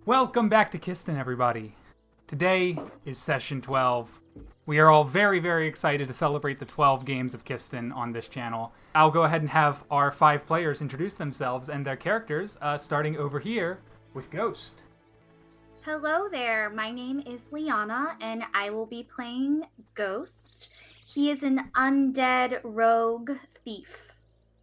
Welcome back to Kiston, everybody. Today is session 12. We are all very, very excited to celebrate the 12 games of Kiston on this channel. I'll go ahead and have our 5 players introduce themselves and their characters, starting over here with Ghost. Hello there, my name is Liana, and I will be playing Ghost. He is an undead rogue thief.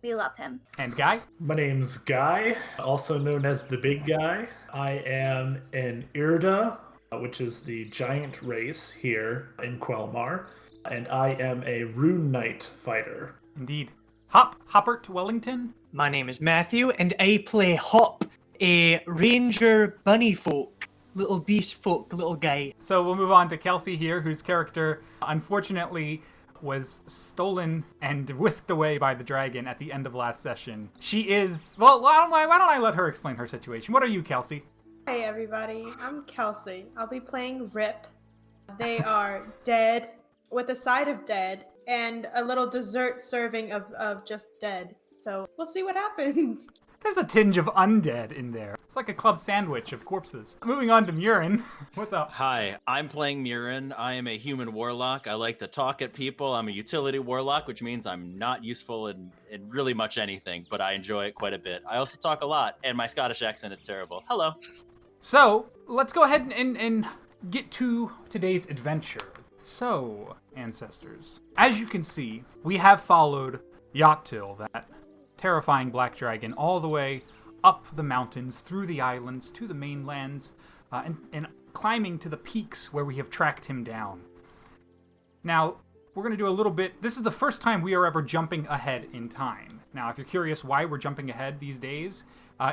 We love him. And Guy? My name's Guy, also known as the Big Guy. I am an Irda, which is the giant race here in Quelmar, and I am a reunite fighter. Indeed. Hoppert Wellington? My name is Matthew, and I play Hop, a ranger bunny folk, little beast folk, little guy. So we'll move on to Kelsey here, whose character, unfortunately, was stolen and whisked away by the dragon at the end of last session. She is... Well, why don't I let her explain her situation? What are you, Kelsey? Hey everybody, I'm Kelsey. I'll be playing Rip. They are dead, with a side of dead, and a little dessert serving of just dead. So we'll see what happens. There's a tinge of undead in there. It's like a club sandwich of corpses. Moving on to Murin. What's up? Hi, I'm playing Murin. I am a human warlock. I like to talk at people. I'm a utility warlock, which means I'm not useful in really much anything, but I enjoy it quite a bit. I also talk a lot, and my Scottish accent is terrible. Hello. So, let's go ahead and get to today's adventure. So, ancestors, as you can see, we have followed Jatil, that terrifying black dragon, all the way up the mountains, through the islands, to the mainlands, and climbing to the peaks where we have tracked him down. Now, we're going to do a little bit... This is the first time we are ever jumping ahead in time. Now, if you're curious why we're jumping ahead these days,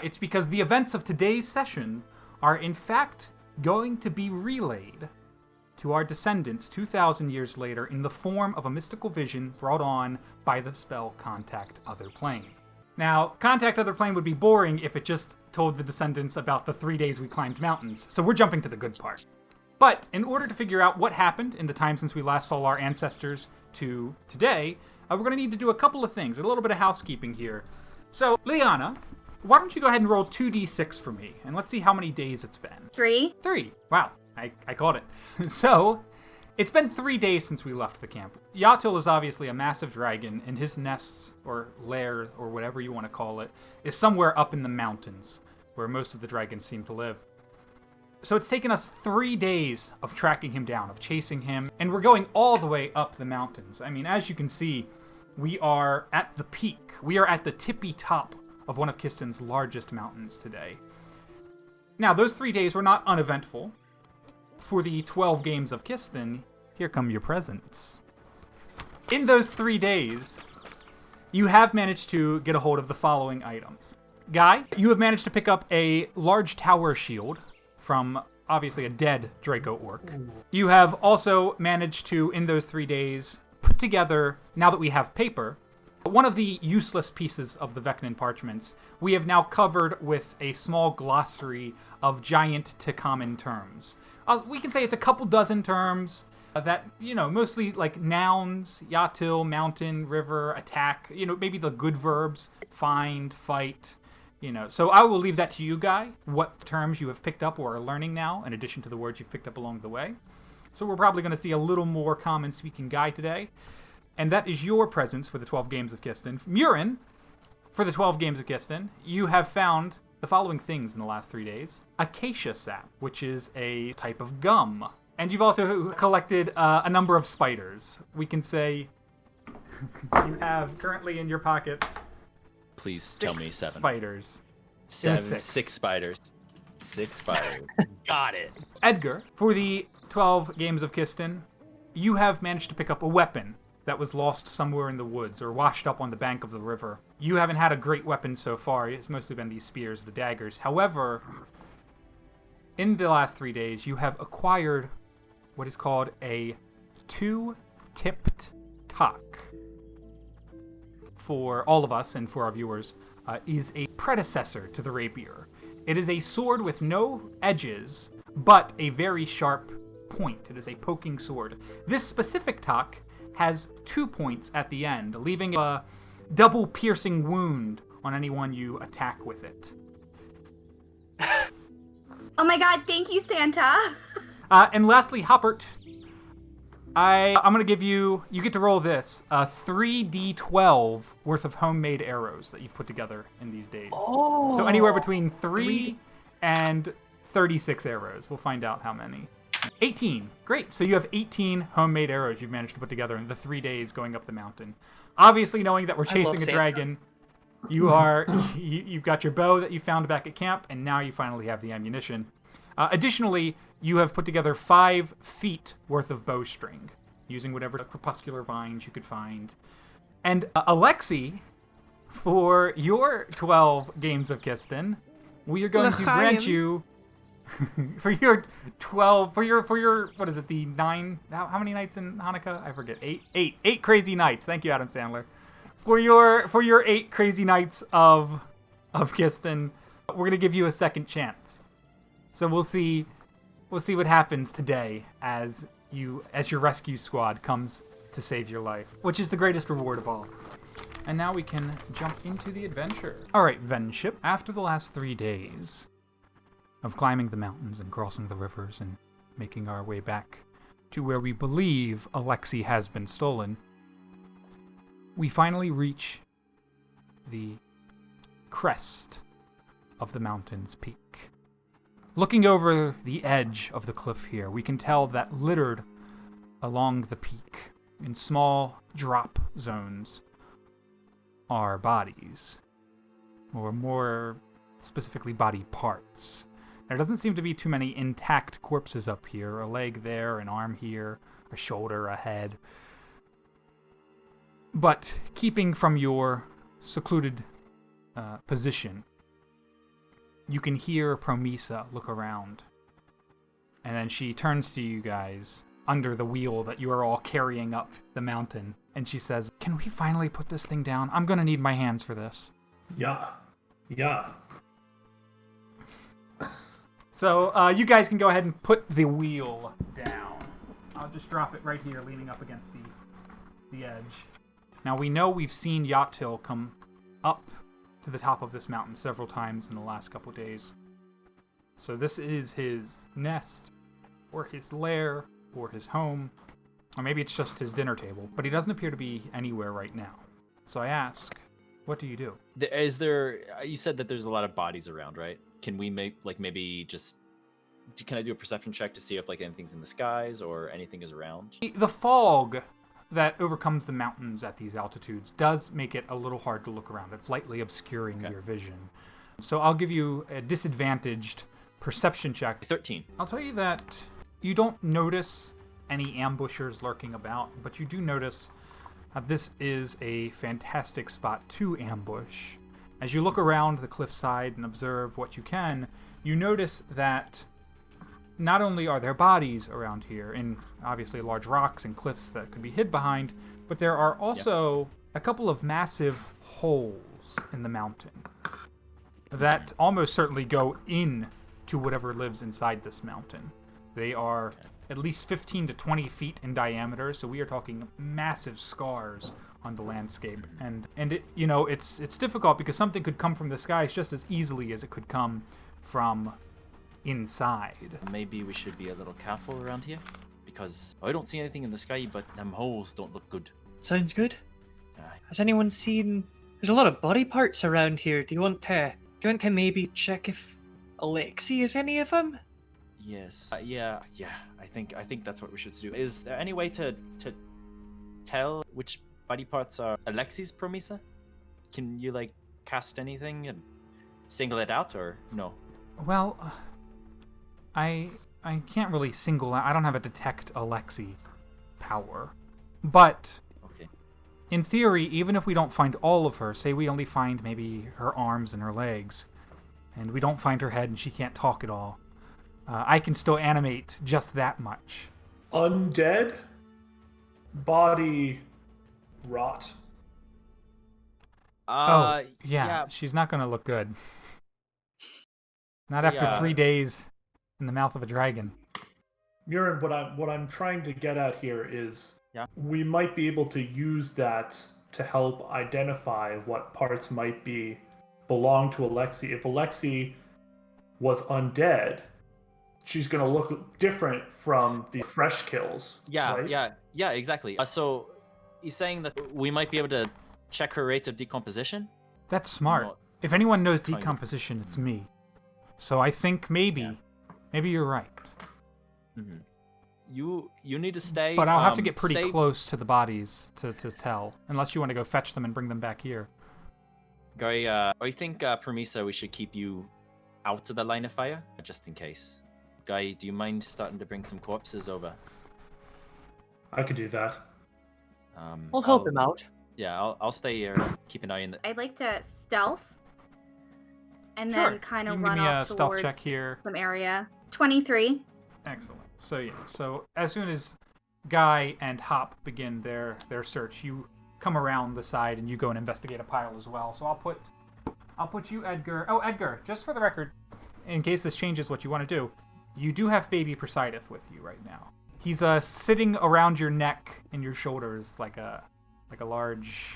it's because the events of today's session are, in fact, going to be relayed to our descendants 2,000 years later in the form of a mystical vision brought on by the spell Contact Other Plane. Now, Contact Other Plane would be boring if it just told the descendants about the 3 days we climbed mountains, so we're jumping to the good part. But in order to figure out what happened in the time since we last saw our ancestors to today, we're going to need to do a couple of things, a little bit of housekeeping here. So, Liana, why don't you go ahead and roll 2d6 for me, and let's see how many days it's been. 3. 3. Wow, I caught it. So, it's been 3 days since we left the camp. Jatil is obviously a massive dragon, and his nests, or lair, or whatever you want to call it, is somewhere up in the mountains, where most of the dragons seem to live. So it's taken us 3 days of tracking him down, of chasing him, and we're going all the way up the mountains. I mean, as you can see, we are at the peak. We are at the tippy top of one of Kiston's largest mountains today. Now, those 3 days were not uneventful. For the 12 games of Kiston, here come your presents. In those 3 days, you have managed to get a hold of the following items. Guy, you have managed to pick up a large tower shield from, obviously, a dead Draco Orc. You have also managed to, in those 3 days, put together, now that we have paper, one of the useless pieces of the Vecnan parchments we have now covered with a small glossary of giant to common terms. We can say it's a couple dozen terms that, mostly like nouns, Jatil, mountain, river, attack, maybe the good verbs, find, fight, So I will leave that to you, Guy, what terms you have picked up or are learning now, in addition to the words you've picked up along the way. So we're probably going to see a little more common speaking Guy today. And that is your presence for the 12 games of Kiston. Murin, for the 12 games of Kiston, you have found the following things in the last 3 days. Acacia sap, which is a type of gum. And you've also collected a number of spiders. We can say you have currently in your pockets... Please tell me 7. Spiders. 6 spiders. 6 spiders. Got it. Edgar, for the 12 games of Kiston, you have managed to pick up a weapon that was lost somewhere in the woods or washed up on the bank of the river. You haven't had a great weapon so far. It's mostly been these spears, the daggers. However, in the last 3 days, you have acquired what is called a two-tipped tuck. For all of us and for our viewers, is a predecessor to the rapier. It is a sword with no edges, but a very sharp point. It is a poking sword. This specific tuck has 2 points at the end, leaving a double piercing wound on anyone you attack with it. Oh my god, thank you, Santa. And lastly, Hoppert, I'm going to give you get to roll this, 3d12 worth of homemade arrows that you've put together in these days. Oh. So anywhere between 3 and 36 arrows. We'll find out how many. 18. Great. So you have 18 homemade arrows you've managed to put together in the 3 days going up the mountain. Obviously, knowing that we're chasing a dragon, you've got your bow that you found back at camp, and now you finally have the ammunition. Additionally, you have put together 5 feet worth of bowstring, using whatever crepuscular vines you could find. And Alexi, for your 12 games of Kiston, we are going to grant you for your what is it, the 9, how many nights in Hanukkah? I forget. 8 crazy nights. Thank you, Adam Sandler. For your 8 crazy nights of Kiston, we're going to give you a second chance. So we'll see what happens today as your rescue squad comes to save your life, which is the greatest reward of all. And now we can jump into the adventure. All right, Venship. After the last 3 days of climbing the mountains and crossing the rivers and making our way back to where we believe Alexi has been stolen, we finally reach the crest of the mountain's peak. Looking over the edge of the cliff here, we can tell that littered along the peak in small drop zones are bodies, or more specifically body parts. There doesn't seem to be too many intact corpses up here. A leg there, an arm here, a shoulder, a head. But keeping from your secluded position, you can hear Promissa look around. And then she turns to you guys under the wheel that you are all carrying up the mountain. And she says, "Can we finally put this thing down? I'm going to need my hands for this." Yeah. So you guys can go ahead and put the wheel down. I'll just drop it right here, leaning up against the edge. Now we know we've seen Jatil come up to the top of this mountain several times in the last couple days. So this is his nest, or his lair, or his home, or maybe it's just his dinner table, but he doesn't appear to be anywhere right now. So I ask, what do you do? Is there? You said that there's a lot of bodies around, right? Can we maybe just? Can I do a perception check to see if anything's in the skies or anything is around? The fog that overcomes the mountains at these altitudes does make it a little hard to look around. It's lightly obscuring your vision. So I'll give you a disadvantaged perception check. 13. I'll tell you that you don't notice any ambushers lurking about, but you do notice this is a fantastic spot to ambush. As you look around the cliffside and observe what you can, you notice that not only are there bodies around here, and obviously large rocks and cliffs that could be hid behind, but there are also a couple of massive holes in the mountain that almost certainly go in to whatever lives inside this mountain. They are at least 15 to 20 feet in diameter, so we are talking massive scars on the landscape. And it, it's difficult because something could come from the skies just as easily as it could come from inside. Maybe we should be a little careful around here, because I don't see anything in the sky, but them holes don't look good. Sounds good. Aye. Has anyone seen? There's a lot of body parts around here. Do you want to maybe check if Alexi is any of them? Yes. Yeah. I think that's what we should do. Is there any way to tell which body parts are Alexi's Promissa? Can you cast anything and single it out, or no? Well, I can't really single out. I don't have a detect Alexi power. But Okay. in theory, even if we don't find all of her, say we only find maybe her arms and her legs, and we don't find her head and she can't talk at all, I can still animate just that much. Undead, body rot. Yeah, she's not gonna look good. Not after Yeah. 3 days in the mouth of a dragon. Murin, what I'm trying to get at here is Yeah. we might be able to use that to help identify what parts might belong to Alexi. If Alexi was undead, she's gonna look different from the fresh kills. Yeah, right? yeah, exactly. So he's saying that we might be able to check her rate of decomposition? That's smart. Well, If anyone knows kind of. decomposition, it's me. So I think maybe you're right. Mm-hmm. You need to stay. But I'll have to get pretty stay... close to the bodies to tell, unless you want to go fetch them and bring them back here. Guy, I think Promissa, we should keep you out of the line of fire, just in case. Guy, do you mind starting to bring some corpses over? I could do that. I'll help him out. Yeah, I'll stay here. Keep an eye on the. I'd like to stealth and Sure. then kind You of can run give me a off stealth towards check here. some area. 23. Excellent. So yeah, so as soon as Guy and Hop begin their search, you come around the side and you go and investigate a pile as well. So I'll put you, Edgar. Oh, Edgar, just for the record, in case this changes what you want to do, you do have baby Persideth with you right now. He's sitting around your neck and your shoulders like a large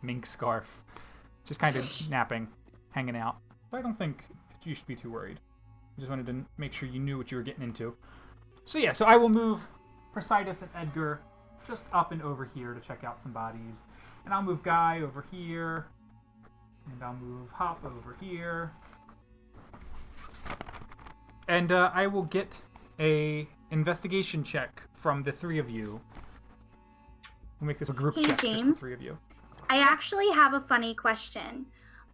mink scarf, just kind of napping, hanging out. So I don't think you should be too worried. I just wanted to make sure you knew what you were getting into. So yeah, so I will move Persideth and Edgar just up and over here to check out some bodies. And I'll move Guy over here. And I'll move Hop over here. And I will get a investigation check from the three of you. We'll make this a group Hey, check, just the James. three of you. I actually have a funny question.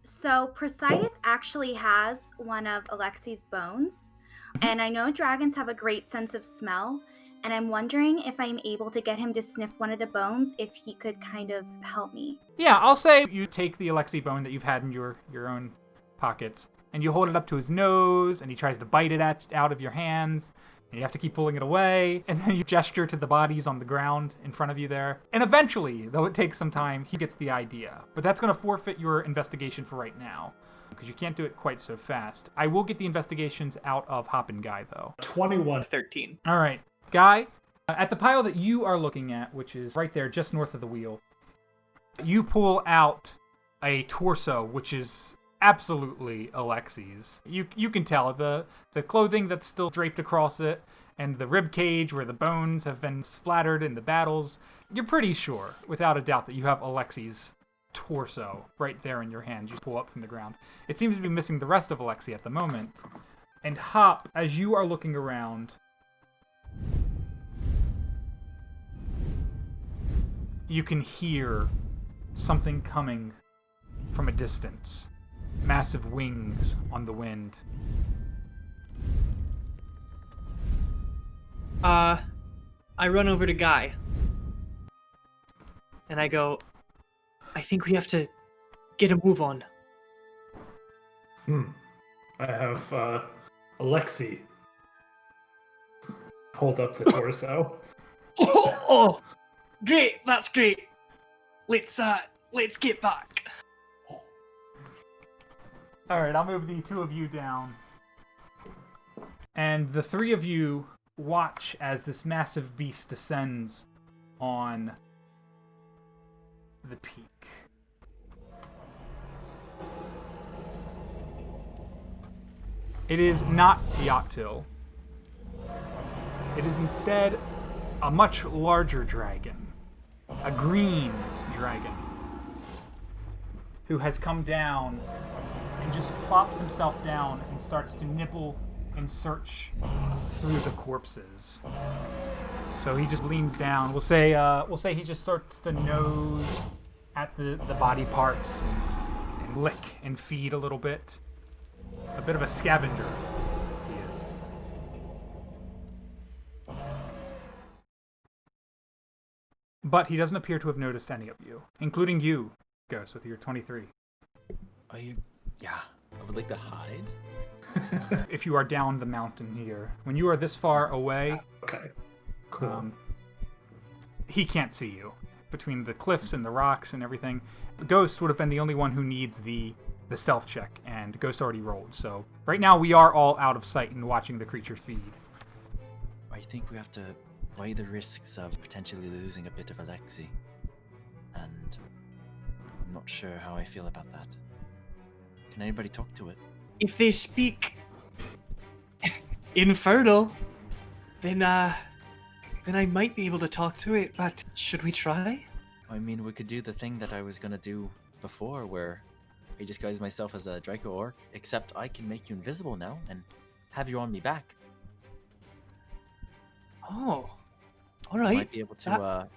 So Persideth actually has one of Alexi's bones, and I know dragons have a great sense of smell, and I'm wondering if I'm able to get him to sniff one of the bones, if he could kind of help me. Yeah, I'll say you take the Alexi bone that you've had in your own pockets, and you hold it up to his nose, and he tries to bite it out of your hands, and you have to keep pulling it away, and then you gesture to the bodies on the ground in front of you there. And eventually, though it takes some time, he gets the idea. But that's going to forfeit your investigation for right now, because you can't do it quite so fast. I will get the investigations out of Hop and Guy, though. 21. 13. All right, Guy, at the pile that you are looking at, which is right there just north of the wheel, you pull out a torso, which is absolutely Alexi's. You can tell the clothing that's still draped across it and the rib cage where the bones have been splattered in the battles. You're pretty sure, without a doubt, that you have Alexi's torso right there in your hand. You pull up from the ground. It seems to be missing the rest of Alexi at the moment. And Hop, as you are looking around, you can hear something coming from a distance. Massive wings on the wind. I run over to Guy. And I go, I think we have to get a move on. I have Alexi hold up the torso. Oh, great, that's great. Let's get back. Alright, I'll move the two of you down. And the three of you watch as this massive beast descends on the peak. It is not Jatil. It is instead a much larger dragon. A green dragon. Who has come down and just plops himself down and starts to nibble and search through the corpses. So he just leans down. We'll say he just starts to nose at the body parts and lick and feed a little bit. A bit of a scavenger, he is. But he doesn't appear to have noticed any of you, including you, Ghost, with your 23. Are you? Yeah, I would like to hide. If you are down the mountain here, when you are this far away, Okay. Cool. He can't see you. Between the cliffs and the rocks and everything, Ghost would have been the only one who needs the stealth check, and Ghost already rolled. So right now we are all out of sight and watching the creature feed. I think we have to weigh the risks of potentially losing a bit of Alexi. And I'm not sure how I feel about that. Can anybody talk to it? If they speak infernal, then I might be able to talk to it, but should we try? I mean, we could do the thing that I was gonna do before, where I disguise myself as a Draco Orc, except I can make you invisible now and have you on me back. Oh, all You right. might be able to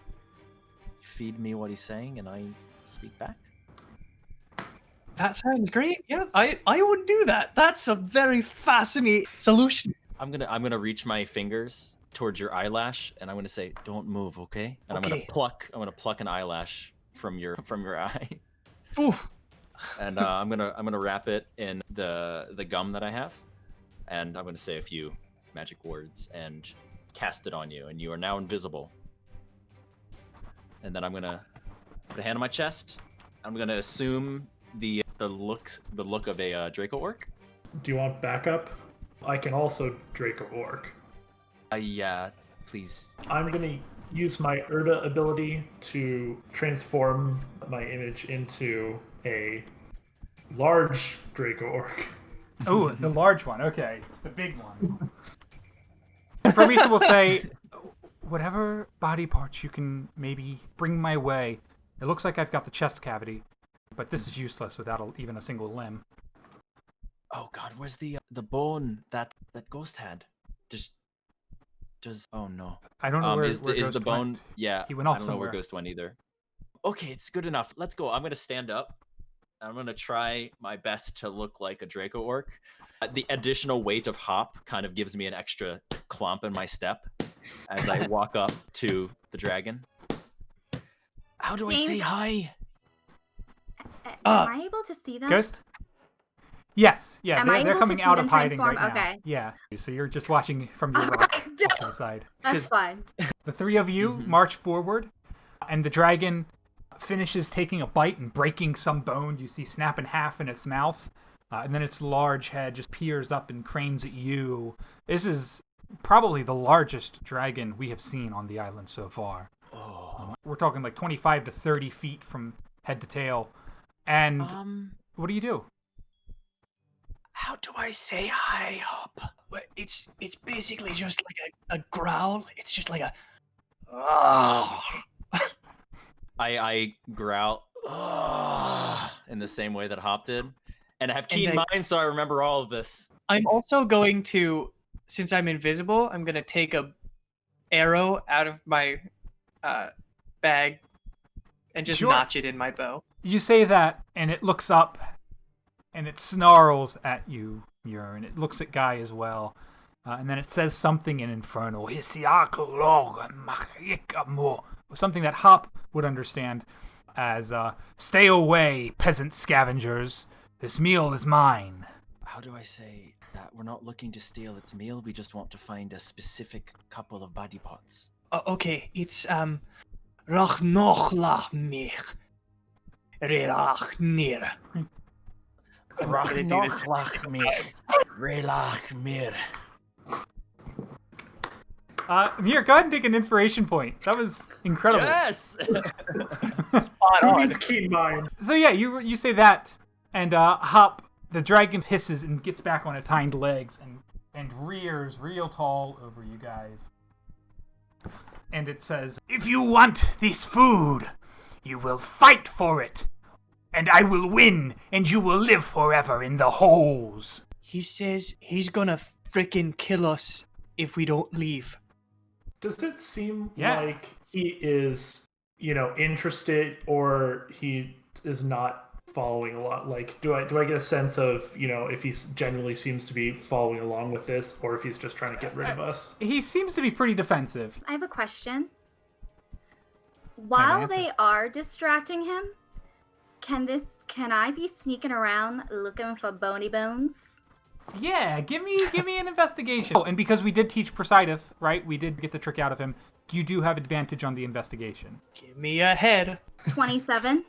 feed me what he's saying, and I speak back. That sounds great. Yeah, I would do that. That's a very fascinating solution. I'm gonna reach my fingers towards your eyelash, and I'm gonna say, "Don't move, okay?" And Okay. I'm gonna pluck an eyelash from your eye, Ooh. and I'm gonna wrap it in the gum that I have, and I'm gonna say a few magic words and cast it on you, and you are now invisible. And then I'm gonna put a hand on my chest. I'm gonna assume the look of a Draco Orc. Do you want backup? I can also Draco Orc. Yeah, please. I'm gonna use my Urda ability to transform my image into a large Draco Orc. Oh, the large one. Okay, the big one. Promissa will say, whatever body parts you can maybe bring my way. It looks like I've got the chest cavity, but this is useless without even a single limb. Oh God, where's the bone that Ghost had? Does oh no. I don't know where is Ghost the bone? went. Yeah, He went off I don't know somewhere. where Ghost went either. Okay, it's good enough. Let's go. I'm gonna stand up. I'm gonna try my best to look like a Draco Orc. The additional weight of Hop kind of gives me an extra clomp in my step as I walk up to the dragon. How do I say hi? Am I able to see them? Ghost? Yes, yeah, Am I they're able to coming see out them of hiding right transform? now. Okay. Yeah, so you're just watching from your rock Alright, off to the side. That's fine. The three of you march forward, and the dragon finishes taking a bite and breaking some bone you see snap in half in its mouth, and then its large head just peers up and cranes at you. This is probably the largest dragon we have seen on the island so far. Oh. We're talking like 25 to 30 feet from head to tail. And what do you do? How do I say hi, Hop? Well, it's basically just like a growl. It's just like a. Oh. I growl in the same way that Hop did, and I have keen And mind, so I remember all of this. I'm also going to, since I'm invisible, I'm gonna take a arrow out of my bag and just Sure. notch it in my bow. You say that, and it looks up, and it snarls at you, Muir, and it looks at Guy as well. And then it says something in Infernal. Something that Hop would understand as, stay away, peasant scavengers. This meal is mine. How do I say that we're not looking to steal its meal? We just want to find a specific couple of body parts. Okay, it's Rach noch lach mich. Relach nir. I'm gonna do this. Muir, go ahead and take an inspiration point. That was incredible. Yes. Spot Who on. needs keen mind? So yeah, you say that, and Hop, the dragon hisses and gets back on its hind legs and rears real tall over you guys. And it says, "If you want this food, you will fight for it, and I will win, and you will live forever in the holes." He says he's gonna frickin' kill us if we don't leave. Does it seem Yeah. like he is, interested, or he is not following a lot? Like, do I get a sense of, if he genuinely seems to be following along with this, or if he's just trying to get rid of us? He seems to be pretty defensive. I have a question. While answer. they are distracting him, can I be sneaking around looking for bony bones? Yeah, give me an investigation. Oh, and because we did teach Presideth, right? We did get the trick out of him. You do have advantage on the investigation. Give me a head. 27.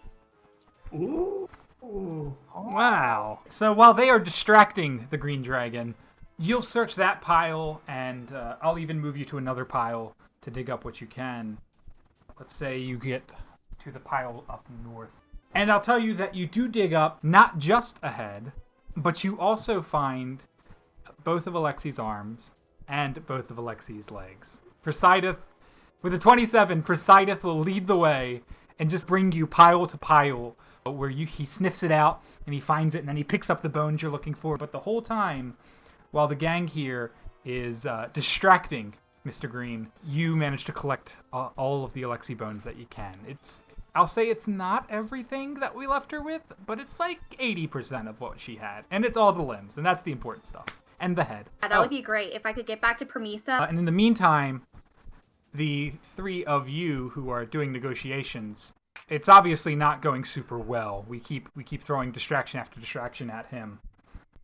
Ooh. Wow. So while they are distracting the green dragon, you'll search that pile, and I'll even move you to another pile to dig up what you can. Let's say you get to the pile up north. And I'll tell you that you do dig up not just a head, but you also find both of Alexi's arms and both of Alexi's legs. Presideth, with a 27, Presideth will lead the way and just bring you pile to pile where he sniffs it out and he finds it and then he picks up the bones you're looking for. But the whole time, while the gang here is distracting Mr. Green, you manage to collect all of the Alexi bones that you can. I'll say it's not everything that we left her with, but it's like 80% of what she had. And it's all the limbs, and that's the important stuff. And the head. Yeah, that would be great if I could get back to Promissa. And in the meantime, the three of you who are doing negotiations, it's obviously not going super well. We keep throwing distraction after distraction at him.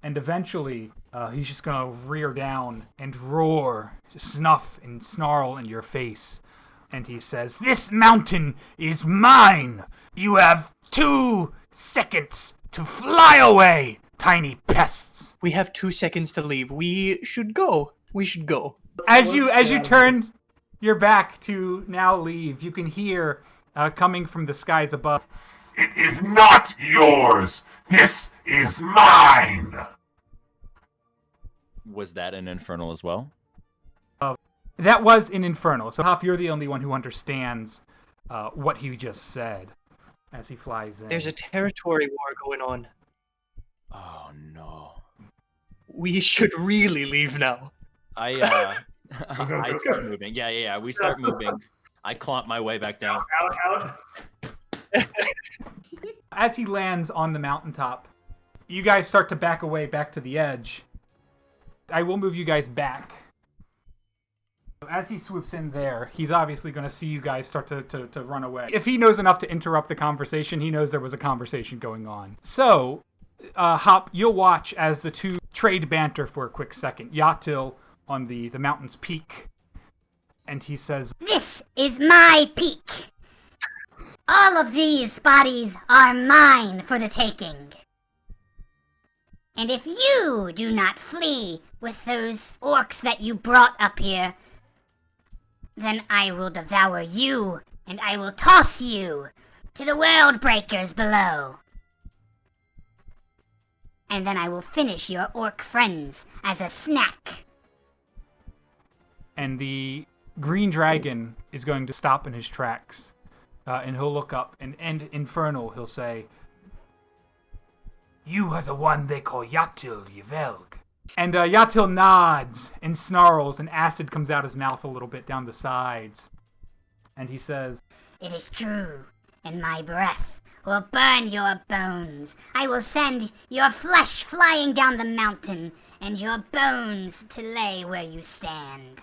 And eventually, he's just gonna rear down and roar, snuff and snarl in your face. And he says, "This mountain is mine! You have 2 seconds to fly away, tiny pests!" We have 2 seconds to leave. We should go. As you turn your back to now leave, you can hear, coming from the skies above, It is not yours. This is mine. Was that an infernal as well? that was in Infernal. So Hop, you're the only one who understands what he just said as he flies in. There's a territory war going on. Oh no. We should really leave now. I start moving. Yeah. We start moving. I clomp my way back down. Out. As he lands on the mountaintop, you guys start to back away back to the edge. I will move you guys back. As he swoops in there, he's obviously going to see you guys start to run away. If he knows enough to interrupt the conversation, he knows there was a conversation going on. So, Hop, you'll watch as the two trade banter for a quick second. Jatil on the mountain's peak. And he says, "This is my peak. All of these bodies are mine for the taking. And if you do not flee with those orcs that you brought up here, then I will devour you, and I will toss you to the world breakers below. And then I will finish your orc friends as a snack." and the green dragon is going to stop in his tracks. And he'll look up, and Infernal, he'll say, "You are the one they call Jatil, Yvelg." And Jatil nods and snarls, and acid comes out his mouth a little bit down the sides. And he says, "It is true, and my breath will burn your bones. I will send your flesh flying down the mountain, and your bones to lay where you stand."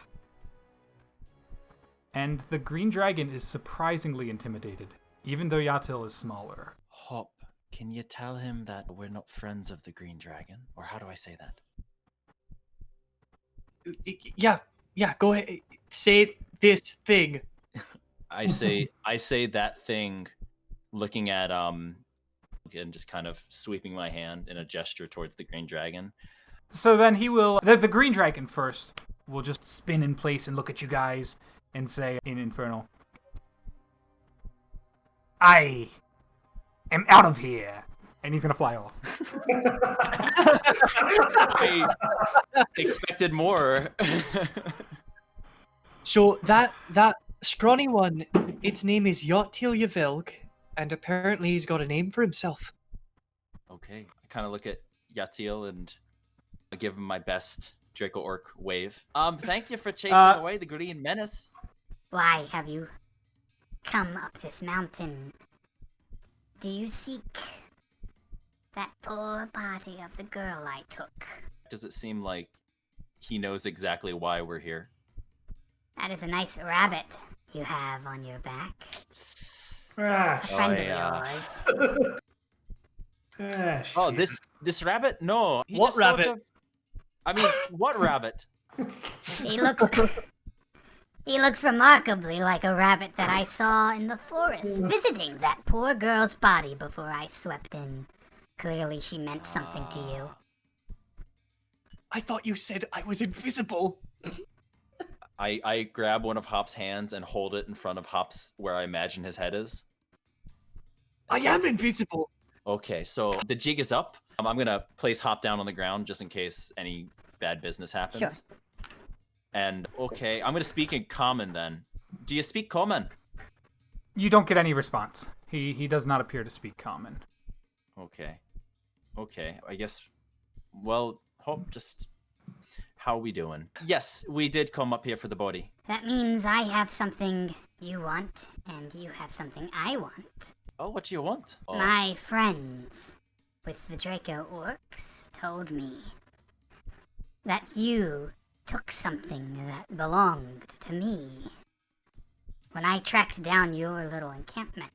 and the green dragon is surprisingly intimidated, even though Jatil is smaller. Hop, can you tell him that we're not friends of the Green Dragon? Or how do I say that? Yeah, go ahead. Say this thing. I say that thing, looking at and just kind of sweeping my hand in a gesture towards the Green Dragon. So then he will, the green dragon first will just spin in place and look at you guys and say in Infernal, "I am out of here," and he's gonna fly off. I expected more. So that scrawny one, its name is Jatil Yvelg, and apparently he's got a name for himself. Okay, I kind of look at Jatil and I give him my best Draco Orc wave. Thank you for chasing away the Green Menace. "Why have you come up this mountain? Do you seek that poor body of the girl I took?" Does it seem like he knows exactly why we're here? "That is a nice rabbit you have on your back. Ah, A friend yeah. of yours." ah, Oh, shit. this rabbit? No. What rabbit? I mean, what rabbit? He looks... He looks remarkably like a rabbit that I saw in the forest, visiting that poor girl's body before I swept in. Clearly she meant something to you. I thought you said I was invisible. I grab one of Hop's hands and hold it in front of Hop's where I imagine his head is. I am invisible. Okay, so the jig is up. I'm gonna place Hop down on the ground just in case any bad business happens. Sure. And okay, I'm gonna speak in common then. Do you speak common? You don't get any response. He does not appear to speak common. Okay. Okay, I guess. Well, Hop, just how we doing? Yes, we did come up here for the body. That means I have something you want, and you have something I want. Oh, what do you want? Oh. My friends with the Draco Orcs told me that you took something that belonged to me when I tracked down your little encampment.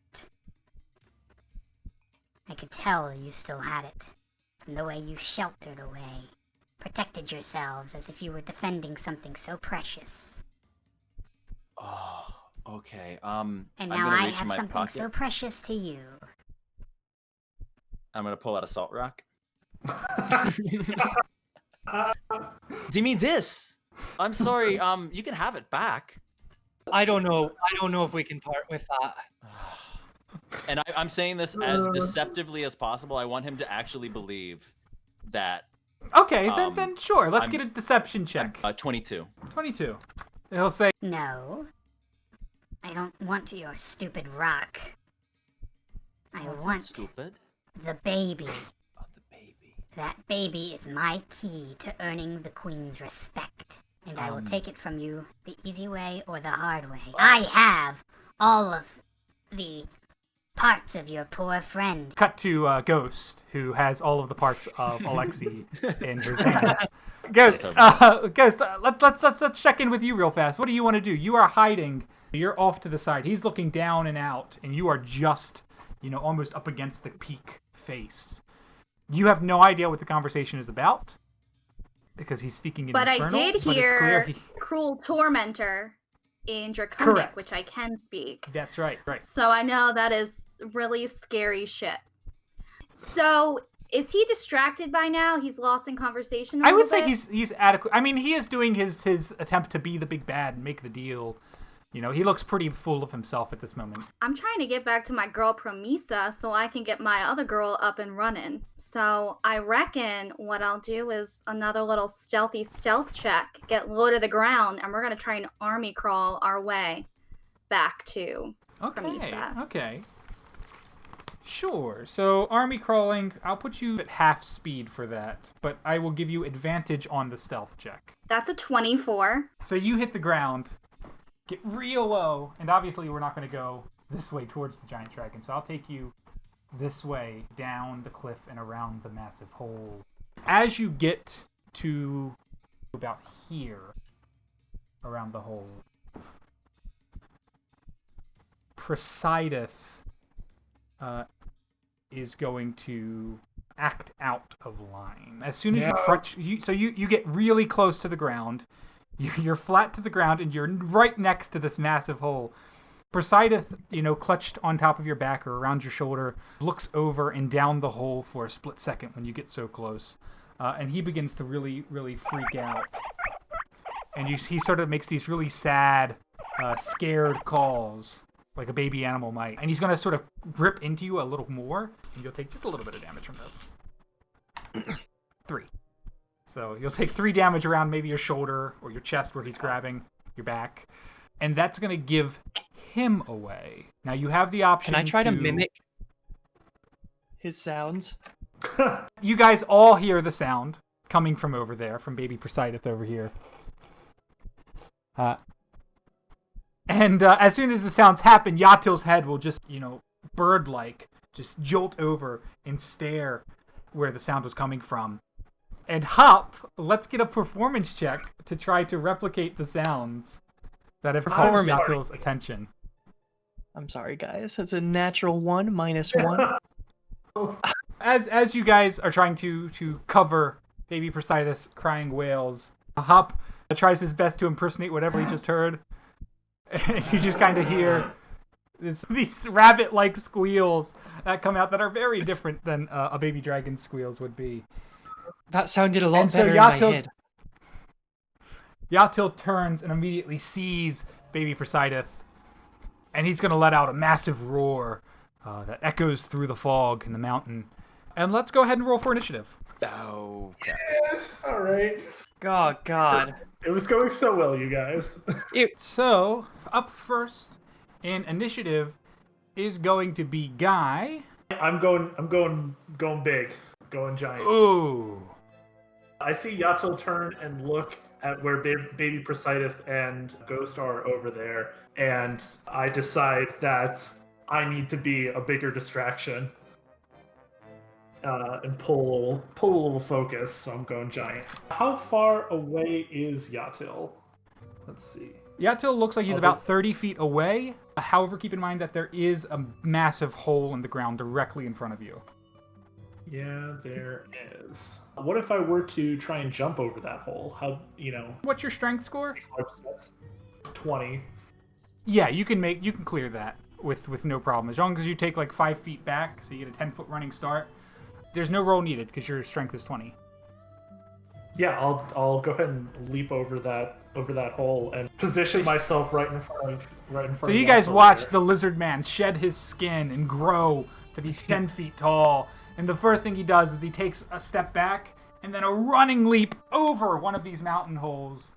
I could tell you still had it from the way you sheltered away, protected yourselves as if you were defending something so precious. Oh, okay. And I'm now gonna I reach in have my something pocket. so precious to you. I'm gonna pull out a salt rock. Do you mean this? I'm sorry. You can have it back. I don't know. I don't know if we can part with that. And I'm saying this as deceptively as possible. I want him to actually believe that. Okay, then sure. Let's I'm- get a deception check. 22. 22. He'll say, No. I don't want your stupid rock. I Oh, it's not want stupid. the baby. Oh, the baby. That baby is my key to earning the Queen's respect. And I will take it from you the easy way or the hard way. I have all of the parts of your poor friend. cut to Ghost, who has all of the parts of Alexi in his hands. Ghost, let's check in with you real fast. What do you want to do? You are hiding. You're off to the side. He's looking down and out, and you are just, almost up against the peak face. You have no idea what the conversation is about because he's speaking in But I Infernal, did but it's clear hear Cruel Tormentor in Draconic, Correct. which I can speak. That's right. So I know that is really scary shit. So is he distracted by now? He's lost in conversation a I would little say bit? he's adequate. I mean, he is doing his attempt to be the big bad and make the deal. He looks pretty full of himself at this moment. I'm trying to get back to my girl Promissa so I can get my other girl up and running. So I reckon what I'll do is another little stealth check, get low to the ground, and we're going to try and army crawl our way back to Promissa. Okay. Sure. So army crawling, I'll put you at half speed for that, but I will give you advantage on the stealth check. That's a 24. So you hit the ground, get real low, and obviously we're not going to go this way towards the giant dragon, so I'll take you this way down the cliff and around the massive hole. As you get to about here, around the hole, Presideth is going to act out of line. As soon as you get really close to the ground, you're flat to the ground and you're right next to this massive hole. Presideth, clutched on top of your back or around your shoulder, looks over and down the hole for a split second when you get so close. And he begins to really, really freak out. And he sort of makes these really sad, scared calls, like a baby animal might. And he's going to sort of grip into you a little more, and you'll take just a little bit of damage from this. 3. So you'll take 3 damage around maybe your shoulder or your chest where he's grabbing your back. And that's going to give him away. Now you have the option Can I try to mimic his sounds? You guys all hear the sound coming from over there, from baby Presideth over here. And as soon as the sounds happen, Jatil's head will just, bird-like, just jolt over and stare where the sound was coming from. And Hop, let's get a performance check to try to replicate the sounds that have caught Jatil's attention. I'm sorry, guys. It's a natural 1 minus 1. As you guys are trying to cover Baby Poseidus crying wails. Hop tries his best to impersonate whatever he just heard. You just kind of hear these rabbit-like squeals that come out that are very different than a baby dragon's squeals would be. That sounded a lot And so better in my head. Jatil turns and immediately sees baby Poseidus, and he's going to let out a massive roar that echoes through the fog in the mountain. And let's go ahead and roll for initiative. Okay. All right. Oh, God. It was going so well, you guys. So, up first in initiative is going to be Guy. I'm going big, going giant. Ooh. I see Jatil turn and look at where baby Poseidus and Ghost are over there, and I decide that I need to be a bigger distraction and pull a little focus. So I'm going giant. How far away is Jatil? Let's see. Jatil looks like he's about 30 feet away. However, keep in mind that there is a massive hole in the ground directly in front of you. Yeah, there is. What if I were to try and jump over that hole? How, What's your strength score? 20. Yeah, you can clear that with no problem. As long as you take like 5 feet back, so you get a 10-foot running start. There's no roll needed because your strength is 20. Yeah, I'll go ahead and leap over that hole and position myself right in front of. So you guys watch the lizard man shed his skin and grow to be 10 feet tall. And the first thing he does is he takes a step back and then a running leap over one of these mountain holes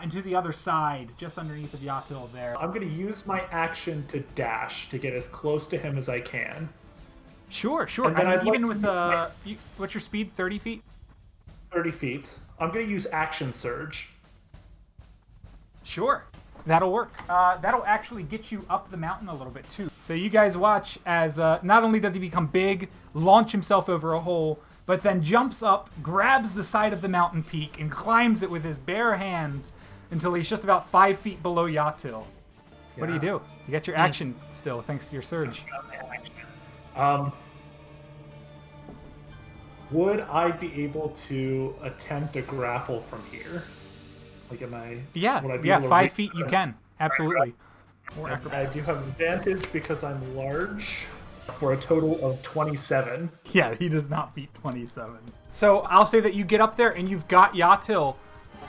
into the other side, just underneath of Jatil there. I'm going to use my action to dash to get as close to him as I can. Sure. And then I mean, I'd even like with what's your speed? 30 feet? 30 feet. I'm going to use action surge. Sure. That'll work. That'll actually get you up the mountain a little bit, too. So you guys watch as not only does he become big, launch himself over a hole, but then jumps up, grabs the side of the mountain peak, and climbs it with his bare hands until he's just about 5 feet below Jatil. What do you do? You got your action still, thanks to your surge. Would I be able to attempt a grapple from here? Like, would I be able to 5 feet you can. Absolutely. I do have advantage because I'm large for a total of 27. Yeah, he does not beat 27. So I'll say that you get up there and you've got Jatil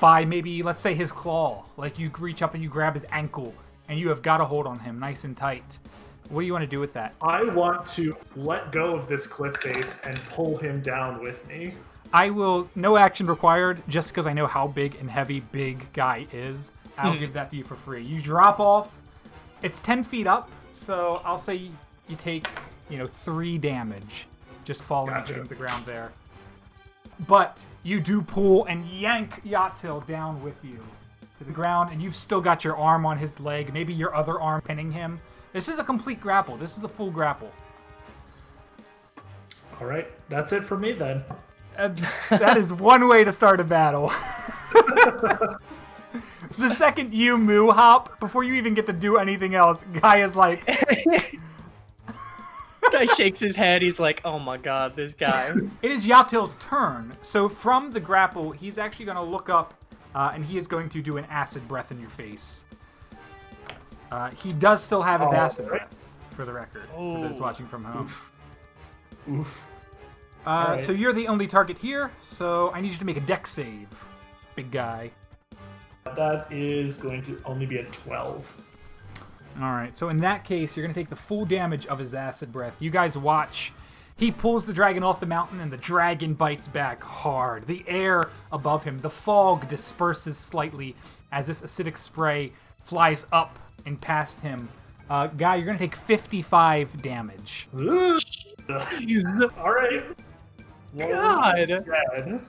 by maybe, let's say, his claw. Like you reach up and you grab his ankle and you have got a hold on him nice and tight. What do you want to do with that? I want to let go of this cliff face and pull him down with me. I will, no action required, just because I know how big and heavy Big Guy is. I'll give that to you for free. You drop off. It's 10 feet up, so I'll say you take, 3 damage just falling and hitting the ground there. But you do pull and yank Jatil down with you to the ground, and you've still got your arm on his leg, maybe your other arm pinning him. This is a complete grapple. This is a full grapple. All right, that's it for me then. That is one way to start a battle. The second you moo hop, before you even get to do anything else, Guy is like... Guy shakes his head. He's like, oh my god, this guy. It is Yatil's turn. So from the grapple, he's actually going to look up, and he is going to do an acid breath in your face. He does still have his acid breath, for the record, for those watching from home. Oof. Right. So you're the only target here, so I need you to make a dex save, Big Guy. That is going to only be a 12. Alright, so in that case, you're going to take the full damage of his acid breath. You guys watch. He pulls the dragon off the mountain, and the dragon bites back hard. The air above him, the fog disperses slightly as this acidic spray flies up and past him. Guy, you're going to take 55 damage. All right. God. Dead.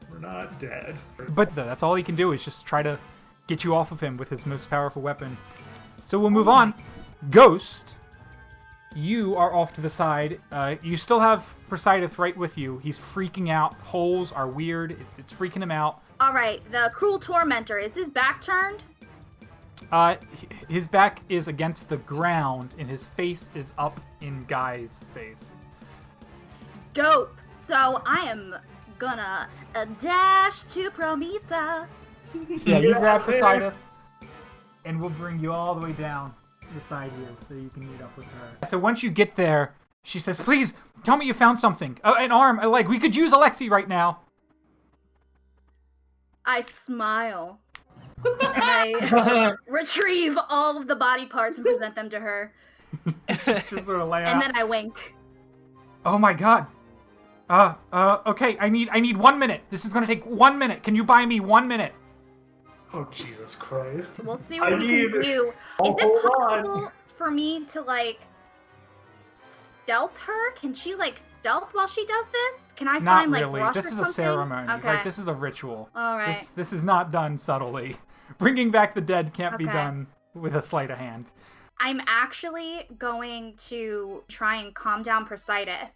We're not dead. But that's all he can do is just try to get you off of him with his most powerful weapon. So we'll move on. Ghost, you are off to the side. You still have Poseidus right with you. He's freaking out. Holes are weird. It's freaking him out. All right, the cruel tormentor, is his back turned? His back is against the ground, and his face is up in Guy's face. Dope. So I am gonna dash to Promissa. Yeah, you Yeah, grab there. Poseidon, and we'll bring you all the way down beside you so you can meet up with her. So once you get there, she says, please, tell me you found something. An arm, a leg. We could use Alexi right now. I smile. And I retrieve all of the body parts and present them to her. Just sort of lay out. And then I wink. Oh my god. Okay, I need 1 minute. This is gonna take 1 minute. Can you buy me 1 minute? Oh, Jesus Christ. We'll see what I we mean, can do. oh, Is it hold possible for me to, like, stealth her? Can she, like, stealth while she does this? Can I Not find, like, really. brush This or is something? a ceremony. Okay. Like, this is a ritual. Alright. This is not done subtly. Bringing back the dead can't be Okay. done with a sleight of hand. I'm actually going to try and calm down Poseidon.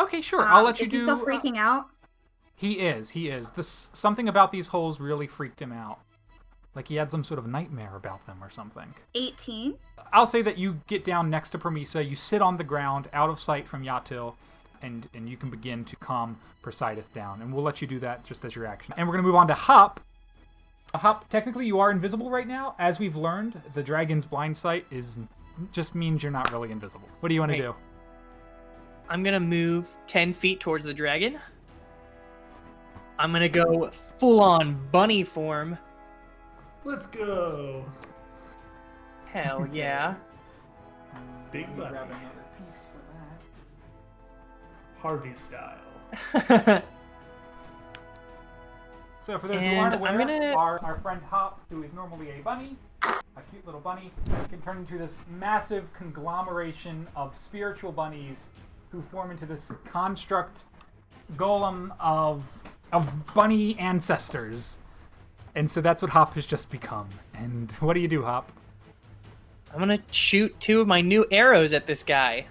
Okay, sure. I'll let you is do. he still freaking out? He is. Something about these holes really freaked him out. Like he had some sort of nightmare about them or something. 18. I'll say that you get down next to Promissa, you sit on the ground, out of sight from Jatil, and you can begin to calm Poseidon down. And we'll let you do that just as your action. And we're going to move on to Hop. Hop, technically you are invisible right now. As we've learned, the dragon's blind sight just means you're not really invisible. What do you want to do? I'm gonna move 10 feet towards the dragon. I'm gonna go full-on bunny form. Let's go. Hell yeah. Big Let me bunny. grab another piece for Harvey style. that. So for those who aren't And I'm aware, gonna- our friend Hop, who is normally a bunny, a cute little bunny, can turn into this massive conglomeration of spiritual bunnies who form into this construct golem of bunny ancestors. And so that's what Hop has just become. And what do, Hop? I'm gonna shoot 2 of my new arrows at this guy.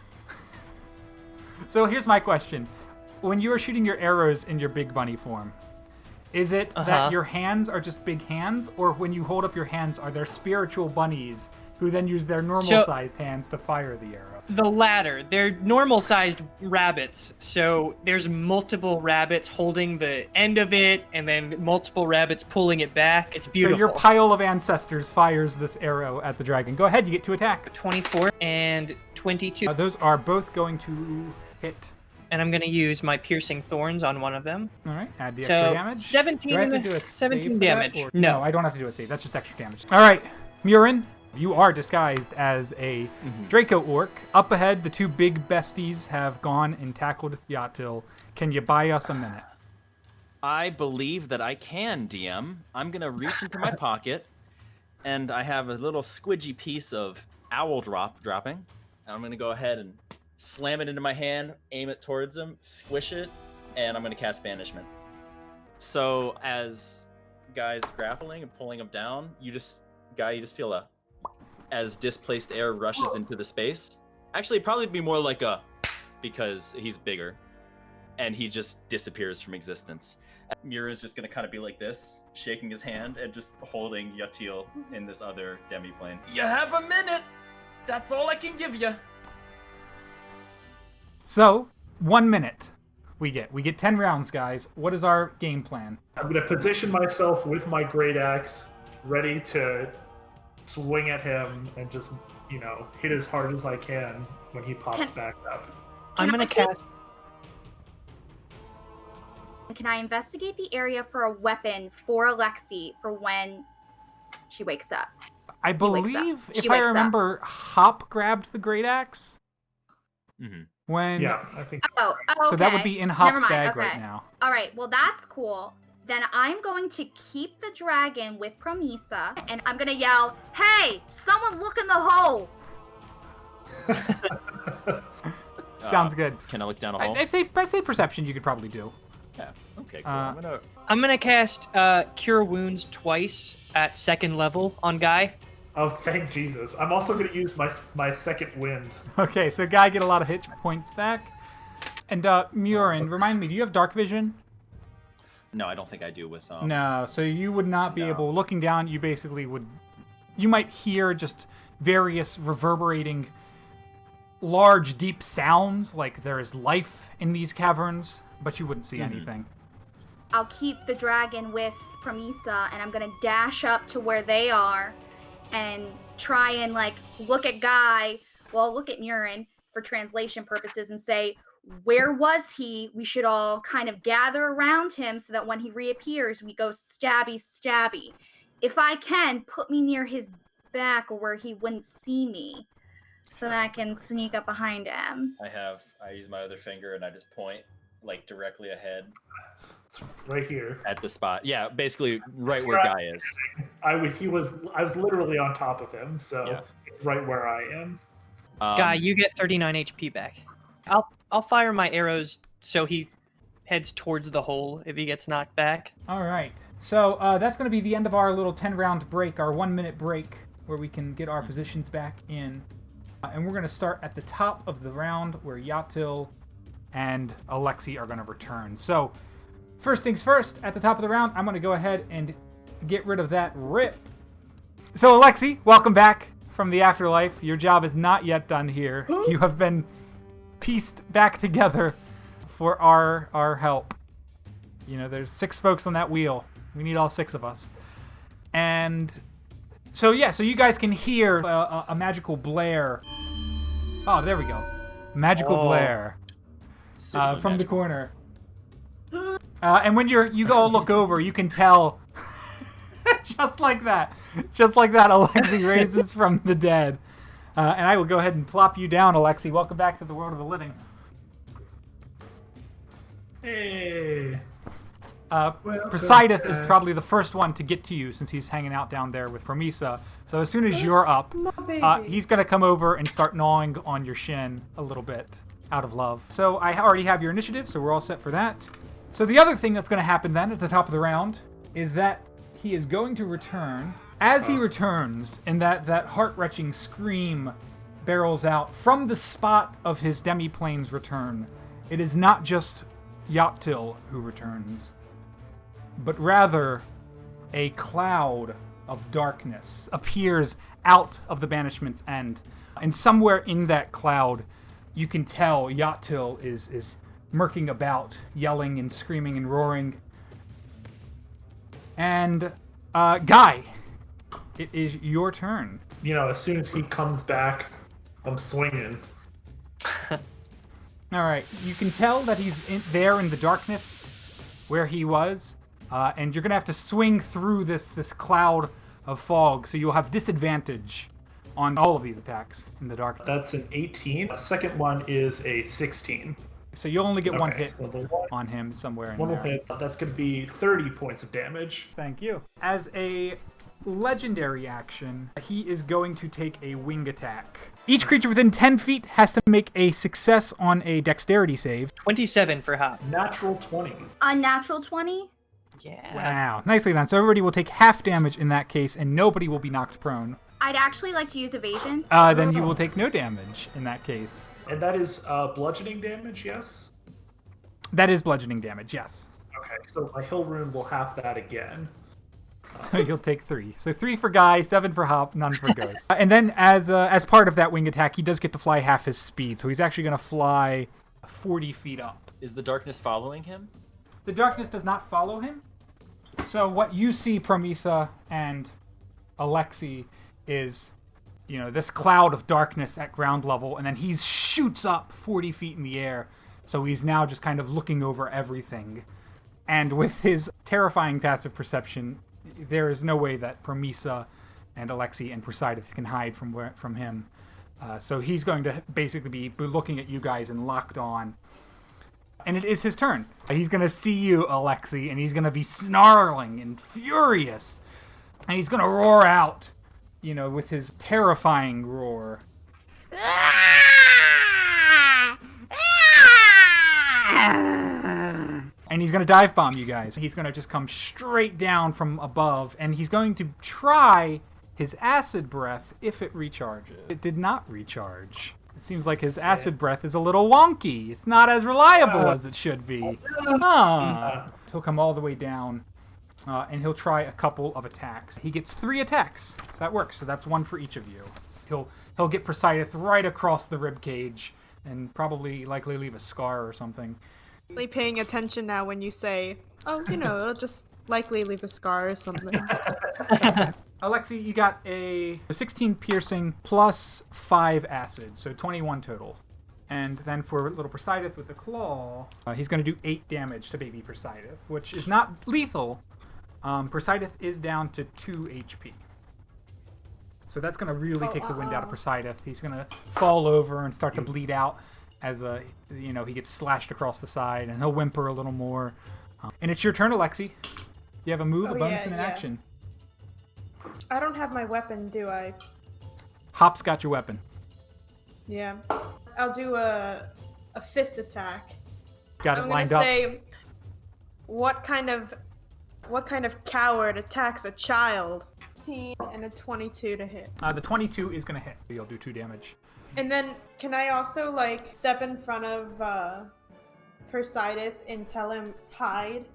So here's my question. When you are shooting your arrows in your big bunny form, is it that your hands are just big hands, or when you hold up your hands, are there spiritual bunnies who then use their normal-sized hands to fire the arrow? The latter. They're normal-sized rabbits, so there's multiple rabbits holding the end of it, and then multiple rabbits pulling it back. It's beautiful. So your pile of ancestors fires this arrow at the dragon. Go ahead, you get to attack. 24 and 22. Those are both going to hit. And I'm going to use my piercing thorns on one of them. All right, add the So extra damage. 17, Do I have to do a 17 save for damage. that, or- No. I don't have to do a save. That's just extra damage. All right, Murin, you are disguised as a Draco orc. Up ahead, the 2 big besties have gone and tackled Jatil. Can you buy us a minute? I believe that I can, DM. I'm gonna reach into my pocket, and I have a little squidgy piece of owl dropping. And I'm gonna go ahead and slam it into my hand, aim it towards him, squish it, and I'm gonna cast Banishment. So as guys grappling and pulling him down, you just feel as displaced air rushes into the space. Actually, it'd probably be more like because he's bigger, and he just disappears from existence. Mira's just gonna kind of be like this, shaking his hand and just holding Jatil in this other demi-plane. You have a minute! That's all I can give you! So, 1 minute we get. We get 10 rounds, guys. What is our game plan? I'm going to position myself with my great axe, ready to swing at him and just, hit as hard as I can when he pops back up. I'm going to cast... Can I investigate the area for a weapon for Alexi for when she wakes up? I wakes up. believe, She if I wakes up. remember, Hop grabbed the great axe Mm-hmm. when... Yeah, I think. Oh, okay. So that would be in Never Hop's mind, bag okay. right now. All right, well, that's cool. Then I'm going to keep the dragon with Promissa, and I'm going to yell, "Hey, someone look in the hole!" Sounds good. Can I look down a hole? I'd say perception you could probably do. Yeah. Okay, cool. I'm going to cast Cure Wounds twice at 2nd level on Guy. Oh, thank Jesus. I'm also going to use my second wind. Okay, so Guy get a lot of hit points back. And Murin, remind me, do you have dark vision? No, I don't think I do with... No, so you would not be able... Looking down, you basically would... You might hear just various reverberating, large, deep sounds, like there is life in these caverns, but you wouldn't see anything. I'll keep the dragon with Promissa, and I'm gonna dash up to where they are and try and look at Murin for translation purposes and say, where was he? We should all kind of gather around him so that when he reappears, we go stabby, stabby. If I can, put me near his back or where he wouldn't see me so that I can sneak up behind him. I use my other finger and I just point directly ahead. It's right here. At the spot. Yeah, basically right where Guy is. I was literally on top of him, so it's right where I am. Guy, you get 39 HP back. I'll fire my arrows so he heads towards the hole if he gets knocked back. All right. So that's going to be the end of our little 10-round break, our 1-minute break, where we can get our positions back in. And we're going to start at the top of the round where Jatil and Alexi are going to return. So first things first, at the top of the round, I'm going to go ahead and get rid of that rip. So Alexi, welcome back from the afterlife. Your job is not yet done here. You have been pieced back together for our help. You know, there's 6 folks on that wheel. We need all 6 of us. And so you guys can hear a magical blare. Oh, there we go. Magical blare from the corner. And when you go look over, you can tell, just like that, Alexi raises from the dead. And I will go ahead and plop you down, Alexi. Welcome back to the world of the living. Hey. Presideth is probably the first one to get to you since he's hanging out down there with Promissa. So as soon as you're up, he's going to come over and start gnawing on your shin a little bit out of love. So I already have your initiative, so we're all set for that. So the other thing that's going to happen then at the top of the round is that he is going to return. As he returns, and that heart-wrenching scream barrels out from the spot of his demiplane's return, it is not just Jatil who returns, but rather a cloud of darkness appears out of the banishment's end. And somewhere in that cloud, you can tell Jatil is murking about, yelling and screaming and roaring. And, Guy, it is your turn. You know, as soon as he comes back, I'm swinging. All right, you can tell that he's there in the darkness where he was, and you're going to have to swing through this cloud of fog, so you'll have disadvantage on all of these attacks in the dark. That's an 18. The second one is a 16. So you'll only get one hit so on him somewhere in one there. hit. That's going to be 30 points of damage. Thank you. As a legendary action, he is going to take a wing attack. Each creature within 10 feet has to make a success on a dexterity save. 27 for Hop. Natural 20. Unnatural 20? Yeah. Wow, nicely done. So everybody will take half damage in that case, and nobody will be knocked prone. I'd actually like to use evasion. Then you will take no damage in that case. And that is bludgeoning damage, yes? That is bludgeoning damage, yes. Okay, so my hill rune will have that again. So you'll take 3. So 3 for Guy, 7 for Hop, none for Ghost. And then as part of that wing attack, he does get to fly half his speed. So he's actually going to fly 40 feet up. Is the darkness following him? The darkness does not follow him. So what you see, Promissa and Alexi, is, you know, this cloud of darkness at ground level, and then he shoots up 40 feet in the air. So he's now just kind of looking over everything. And with his terrifying passive perception, there is no way that Promissa and Alexi and Presideth can hide from him. So he's going to basically be looking at you guys and locked on. And it is his turn. He's going to see you, Alexi, and he's going to be snarling and furious. And he's going to roar out, you know, with his terrifying roar. And he's going to dive bomb you guys. He's going to just come straight down from above, and he's going to try his acid breath if it recharges. It did not recharge. It seems like his acid breath is a little wonky. It's not as reliable as it should be. He'll come all the way down, and he'll try a couple of attacks. He gets 3 attacks. That works, so that's 1 for each of you. He'll get Presideth right across the rib cage and probably likely leave a scar or something. Really paying attention now when you say, oh, it'll just likely leave a scar or something. Alexi, you got a 16 piercing plus 5 acid, so 21 total. And then for little Poseidon with the claw, he's going to do 8 damage to baby Poseidon, which is not lethal. Poseidon is down to 2 HP. So that's going to really take the wind out of Poseidon. He's going to fall over and start to bleed out as he gets slashed across the side, and he'll whimper a little more. And it's your turn, Alexi. You have a move, a bonus, and an action. I don't have my weapon, do I? Hop's got your weapon. Yeah. I'll do a fist attack. Got it lined up. I'm gonna say, what kind of coward attacks a child? 18 and a 22 to hit. The 22 is gonna hit. You'll do 2 damage. And then, can I also step in front of Poseidon and tell him hide?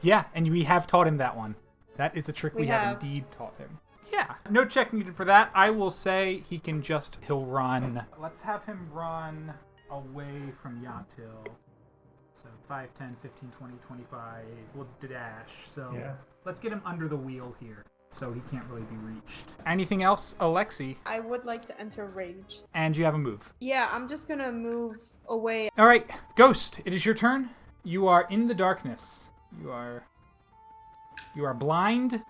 Yeah, and we have taught him that one. That is a trick we have indeed taught him. Yeah, no check needed for that. I will say he'll run. Let's have him run away from Jatil. So 5, 10, 15, 20, 25. We'll dash. So let's get him under the wheel here so he can't really be reached. Anything else, Alexi? I would like to enter rage. And you have a move. Yeah, I'm just gonna move away. All right, Ghost, it is your turn. You are in the darkness. You are blind.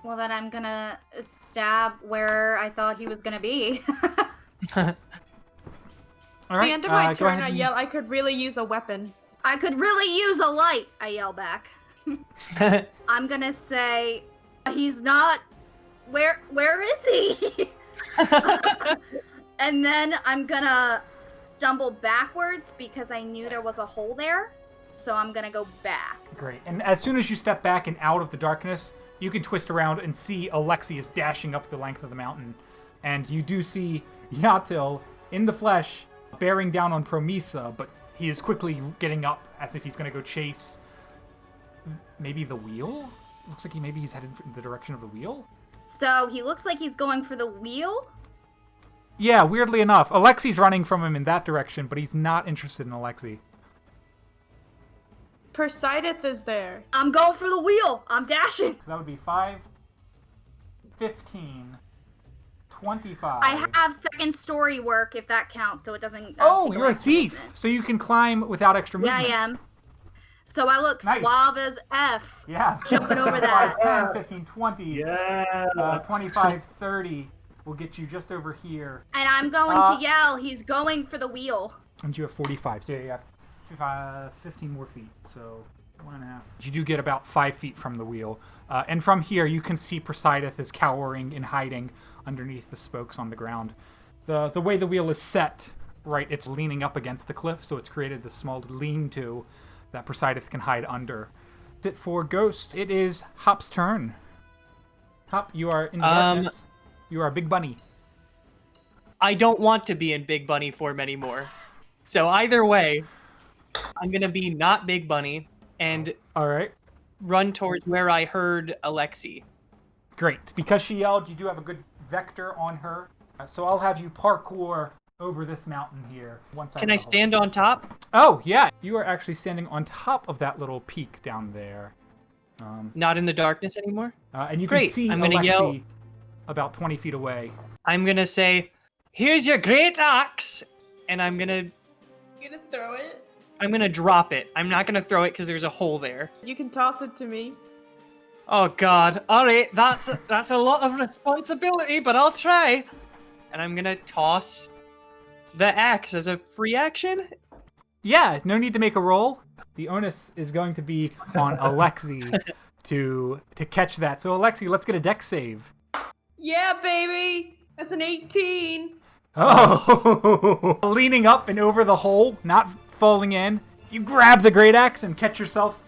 Well, then I'm gonna stab where I thought he was gonna be. All right, At the end of my turn, I and... yell, I could really use a weapon. I could really use a light, I yell back. I'm gonna say, he's not... Where is he? And then I'm gonna stumble backwards because I knew there was a hole there. So I'm gonna go back. Great. And as soon as you step back and out of the darkness, you can twist around and see Alexi is dashing up the length of the mountain. And you do see Jatil in the flesh bearing down on Promissa, but he is quickly getting up as if he's going to go chase maybe the wheel? Looks like he's headed in the direction of the wheel. So he looks like he's going for the wheel? Yeah, weirdly enough. Alexi's running from him in that direction, but he's not interested in Alexi. Poseidon is there. I'm going for the wheel. I'm dashing. So that would be 5, 15, 25. I have second story work if that counts, so it doesn't. Oh, you're a thief, so you can climb without extra movement. Yeah, I am. So I look suave as F. Yeah. Jumping over that. 5, 10, 15, 20. Yeah. 25, 30 will get you just over here. And I'm going to yell, he's going for the wheel. And you have 45, so you have 15 more feet, so 1.5. You do get about 5 feet from the wheel. And from here, you can see Poseidon is cowering and hiding underneath the spokes on the ground. The way the wheel is set, right, it's leaning up against the cliff, so it's created this small lean-to that Poseidon can hide under. That's it for Ghost. It is Hop's turn. Hop, you are in the darkness. You are a big bunny. I don't want to be in Big Bunny form anymore. So either way, I'm going to be not Big Bunny and run towards where I heard Alexi. Great. Because she yelled, you do have a good vector on her. So I'll have you parkour over this mountain here. Can I stand on top? Oh, yeah. You are actually standing on top of that little peak down there. Not in the darkness anymore? And you can see Alexi yell about 20 feet away. I'm going to say, here's your great axe. And I'm going to... You gonna throw it? I'm going to drop it. I'm not going to throw it because there's a hole there. You can toss it to me. Oh, God. All right, that's a lot of responsibility, but I'll try. And I'm going to toss the axe as a free action. Yeah, no need to make a roll. The onus is going to be on Alexi to catch that. So, Alexi, let's get a dex save. Yeah, baby! That's an 18! Oh! Leaning up and over the hole, not falling in, you grab the great axe and catch yourself.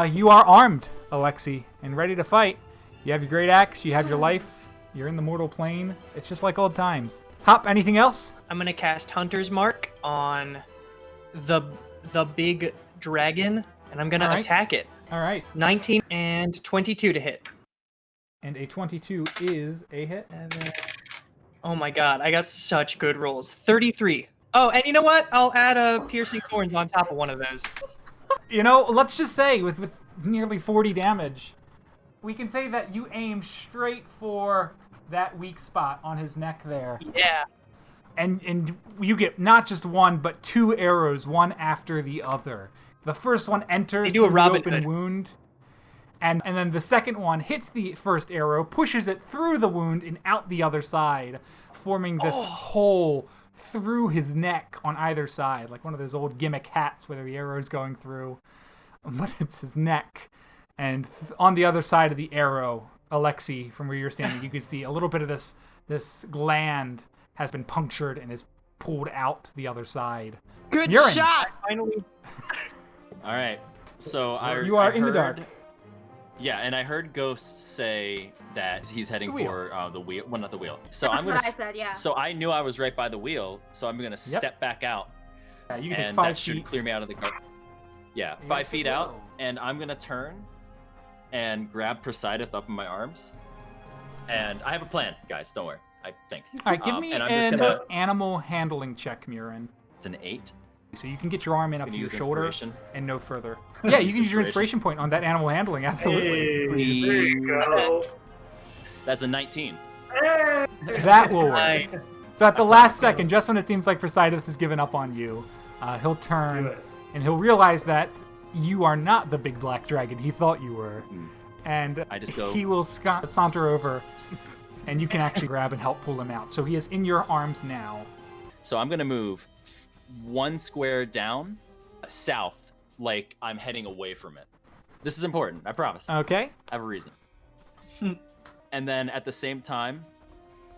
You are armed, Alexi, and ready to fight. You have your great axe, you have your life, you're in the mortal plane. It's just like old times. Hop, anything else? I'm going to cast Hunter's Mark on the big dragon, and I'm going to attack it. All right. 19 and 22 to hit. And a 22 is a hit. Oh my god, I got such good rolls. 33. Oh, and you know what? I'll add a piercing thorns on top of one of those. You know, let's just say with nearly 40 damage, we can say that you aim straight for that weak spot on his neck there. Yeah. And you get not just one, but 2 arrows, one after the other. The first one enters do a through the Robin open Hood. wound, and then the second one hits the first arrow, pushes it through the wound and out the other side, forming this hole through his neck on either side, like one of those old gimmick hats where the arrow's going through, but it's his neck. And on the other side of the arrow, Alexi, from where you're standing, you can see a little bit of this gland has been punctured and is pulled out the other side. Good Murin. shot! Finally. All right. So You are I in the heard- dark. Yeah, and I heard Ghost say that he's heading The wheel. for the wheel. Well, not the wheel. So That's I'm gonna. what I said, yeah. So I knew I was right by the wheel. So I'm gonna Yep. step back out, Yeah, you can take and 5 that should feet. clear me out of the guard. Yeah, Yes, 5 it feet out, will. and I'm gonna turn and grab Poseidon up in my arms. And I have a plan, guys. Don't worry. I think. All right, give me and I'm just an gonna. animal handling check, Murin. It's an 8. So you can get your arm in up Can to you your use shoulder inspiration? and no further. Yeah, you can use your Inspiration. inspiration point on that animal handling, absolutely. Hey, there you go. That's a 19. That will work. Nice. So at the I last thought so. second, just when it seems like Poseidon has given up on you, he'll Do turn it. and he'll realize that you are not the big black dragon he thought you were. Hmm. And I just go- he will saunter over, and you can actually grab and help pull him out. So he is in your arms now. So I'm gonna move 1 square down, south, like I'm heading away from it. This is important, I promise. Okay? I have a reason. And then at the same time,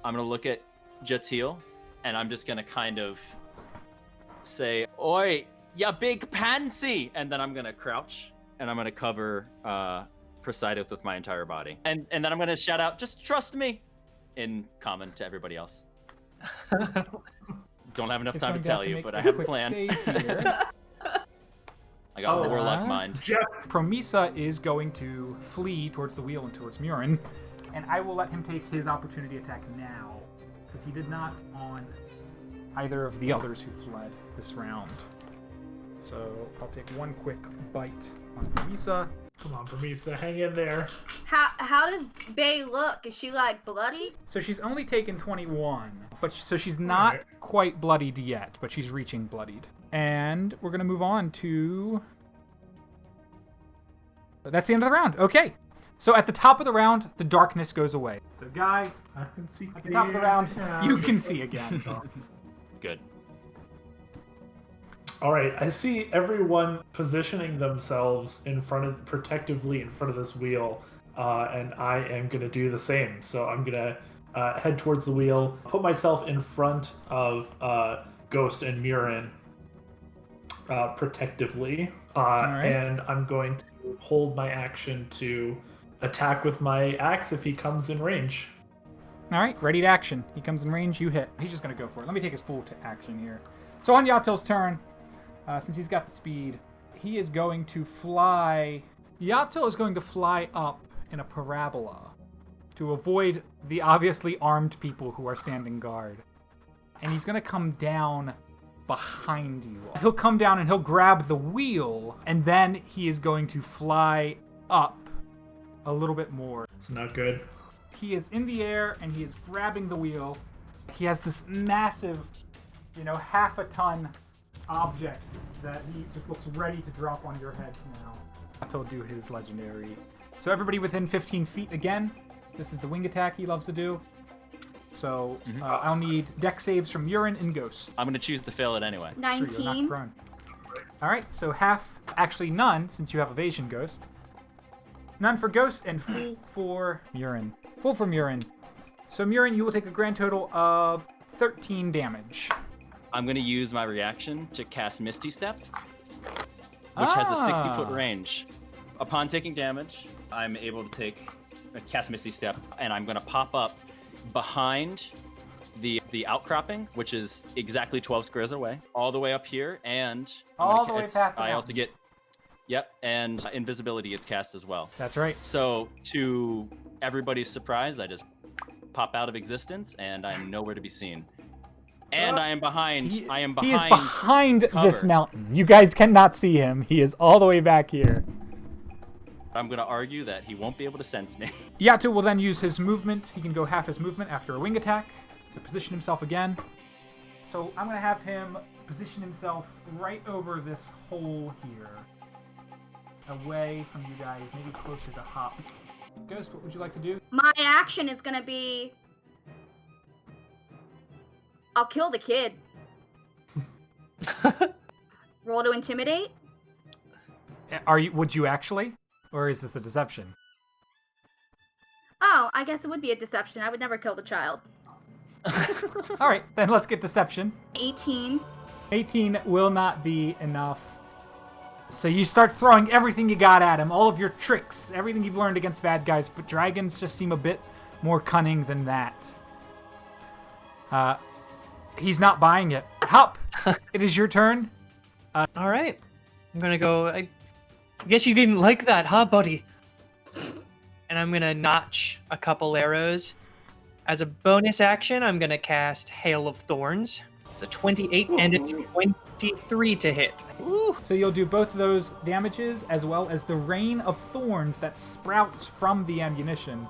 I'm gonna look at Jatil, and I'm just gonna kind of say, "Oi, ya big pansy!" And then I'm gonna crouch, and I'm gonna cover Poseidon with my entire body, and then I'm gonna shout out, "Just trust me," in common to everybody else. Don't have enough He's time to going tell have you, make but a I have a quick plan. save here. I got Oh, warlock mind. Jeff, Promissa is going to flee towards the wheel and towards Murin, and I will let him take his opportunity attack now, because he did not on either of the others who fled this round. So I'll take one quick bite on Promissa. come on, Promissa, hang in there. How does Bay look? Is she like bloody? So she's only taken 21, but so she's not Alright. quite bloodied yet, but she's reaching bloodied. And we're gonna move on to. That's the end of the round. Okay. So at the top of the round, the darkness goes away. So Guy, I can see at the top of the round, you can see again. Good. All right, I see everyone positioning themselves in front of, protectively in front of this wheel, and I am gonna do the same. So I'm gonna head towards the wheel, put myself in front of Ghost and Murin protectively, right. and I'm going to hold my action to attack with my axe if he comes in range. All right, ready to action. He comes in range, you hit. He's just gonna go for it. Let me take his full action here. So on Yatil's turn, since he's got the speed, he is going to fly. Jatil is going to fly up in a parabola to avoid the obviously armed people who are standing guard. And he's going to come down behind you. He'll come down and he'll grab the wheel, and then he is going to fly up a little bit more. It's not good. He is in the air and he is grabbing the wheel. He has this massive, half a ton object that he just looks ready to drop on your heads now. He'll do his legendary. So everybody within 15 feet again. This is the wing attack he loves to do. So I'll need deck saves from Murin and Ghost. I'm gonna choose to fail it anyway. Screw, you're knocked 19. prone. All right, so half, actually none, since you have evasion, Ghost. None for Ghost and full for Murin. Full for Murin. So Murin, you will take a grand total of 13 damage. I'm gonna use my reaction to cast Misty Step, which has a 60-foot range. Upon taking damage, I'm able to cast Misty Step, and I'm gonna pop up behind the outcropping, which is exactly 12 squares away, all the way up here, and All the way past the I also mountains. get, yep, and invisibility gets cast as well. That's right. So to everybody's surprise, I just pop out of existence, and I'm nowhere to be seen. And I am behind. He behind. is behind this cover. mountain. You guys cannot see him. He is all the way back here. I'm gonna argue that he won't be able to sense me. Yato will then use his movement. He can go half his movement after a wing attack to position himself again. So I'm going to have him position himself right over this hole here. Away from you guys, maybe closer to Hop. Ghost, what would you like to do? My action is gonna be... I'll kill the kid. Roll to intimidate? Would you actually? Or is this a deception? Oh, I guess it would be a deception. I would never kill the child. Alright, then let's get deception. 18. 18 will not be enough. So you start throwing everything you got at him, all of your tricks, everything you've learned against bad guys, but dragons just seem a bit more cunning than that. He's not buying it. Hop, it is your turn. All right. I'm going to go. I guess you didn't like that, huh, buddy? And I'm going to notch a couple arrows. As a bonus action, I'm going to cast Hail of Thorns. It's a 28 and a 23 to hit. Ooh. So you'll do both of those damages as well as the rain of thorns that sprouts from the ammunition.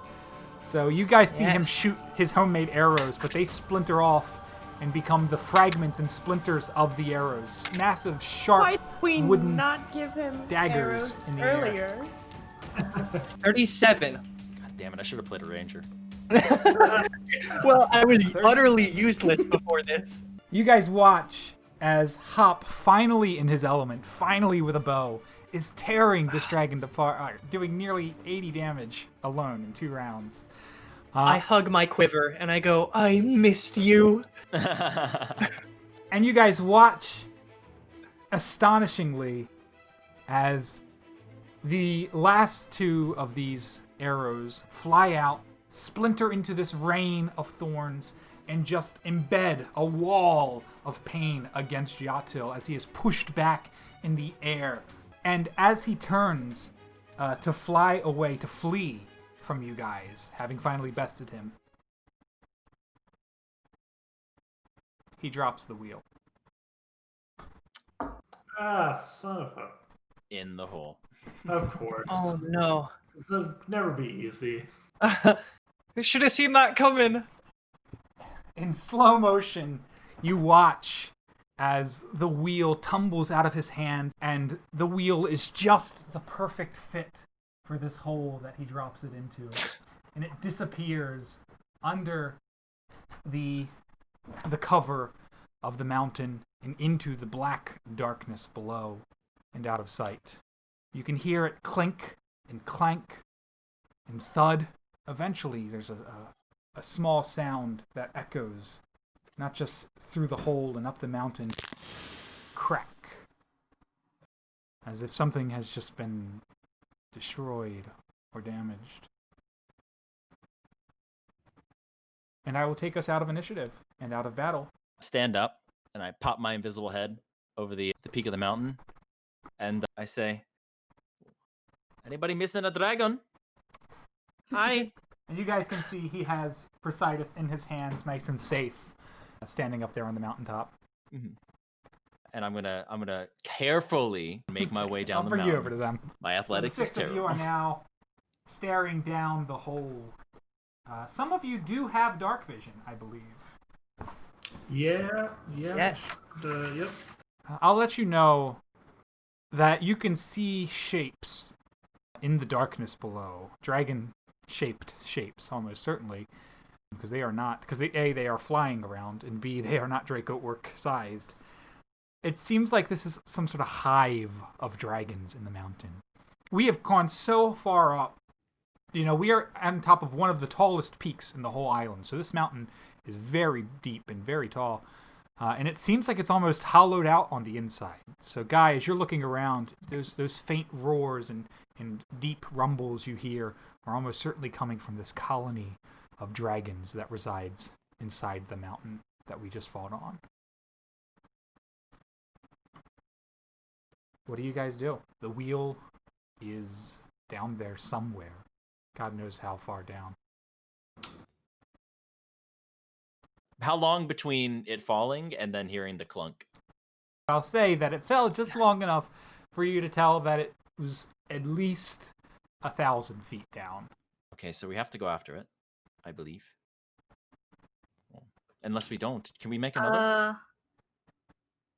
So you guys see him shoot his homemade arrows, but they splinter off and become the fragments and splinters of the arrows. Massive, sharp, Why did we wooden not give him daggers arrows in the earlier? 37. God damn it! I should have played a ranger. Well, I was utterly useless before this. You guys watch as Hop, finally in his element, finally with a bow, is tearing this dragon apart, doing nearly 80 damage alone in 2 rounds. I hug my quiver and I go, I missed you. And you guys watch, astonishingly, as the last 2 of these arrows fly out, splinter into this rain of thorns, and just embed a wall of pain against Jatil as he is pushed back in the air. And as he turns to fly away, to flee from you guys, having finally bested him, he drops the wheel. Ah, son of a... In the hole. Of course. Oh no. This will never be easy. I should have seen that coming. In slow motion, you watch as the wheel tumbles out of his hands, and the wheel is just the perfect fit for this hole that he drops it into. And it disappears under the cover of the mountain and into the black darkness below and out of sight. You can hear it clink and clank and thud. Eventually, there's a small sound that echoes, not just through the hole and up the mountain. Crack. As if something has just been destroyed or damaged. And I will take us out of initiative and out of battle. Stand up, and I pop my invisible head over the peak of the mountain, and I say, anybody missing a dragon? Hi. And you guys can see he has Poseidon in his hands, nice and safe, standing up there on the mountaintop. Mm-hmm. And I'm gonna carefully make my way down I'll the bring mountain. you over to them. My athletics So the is 6 of terrible. you are now staring down the hole. Some of you do have dark vision, I believe. Yeah. Yes. Yep. I'll let you know that you can see shapes in the darkness below. Dragon-shaped shapes, almost certainly. Because they are not, because they are flying around, and B, they are not Dracowork sized. It seems like this is some sort of hive of dragons in the mountain. We have gone so far up. You know, we are on top of one of the tallest peaks in the whole island. So this mountain is very deep and very tall. And it seems like it's almost hollowed out on the inside. So, Guy, as you're looking around, those faint roars and deep rumbles you hear are almost certainly coming from this colony of dragons that resides inside the mountain that we just fought on. What do you guys do? The wheel is down there somewhere. God knows how far down. How long between it falling and then hearing the clunk? I'll say that it fell just long enough for you to tell that it was at least 1,000 feet down. Okay, so we have to go after it, I believe. Well, unless we don't. Can we make another?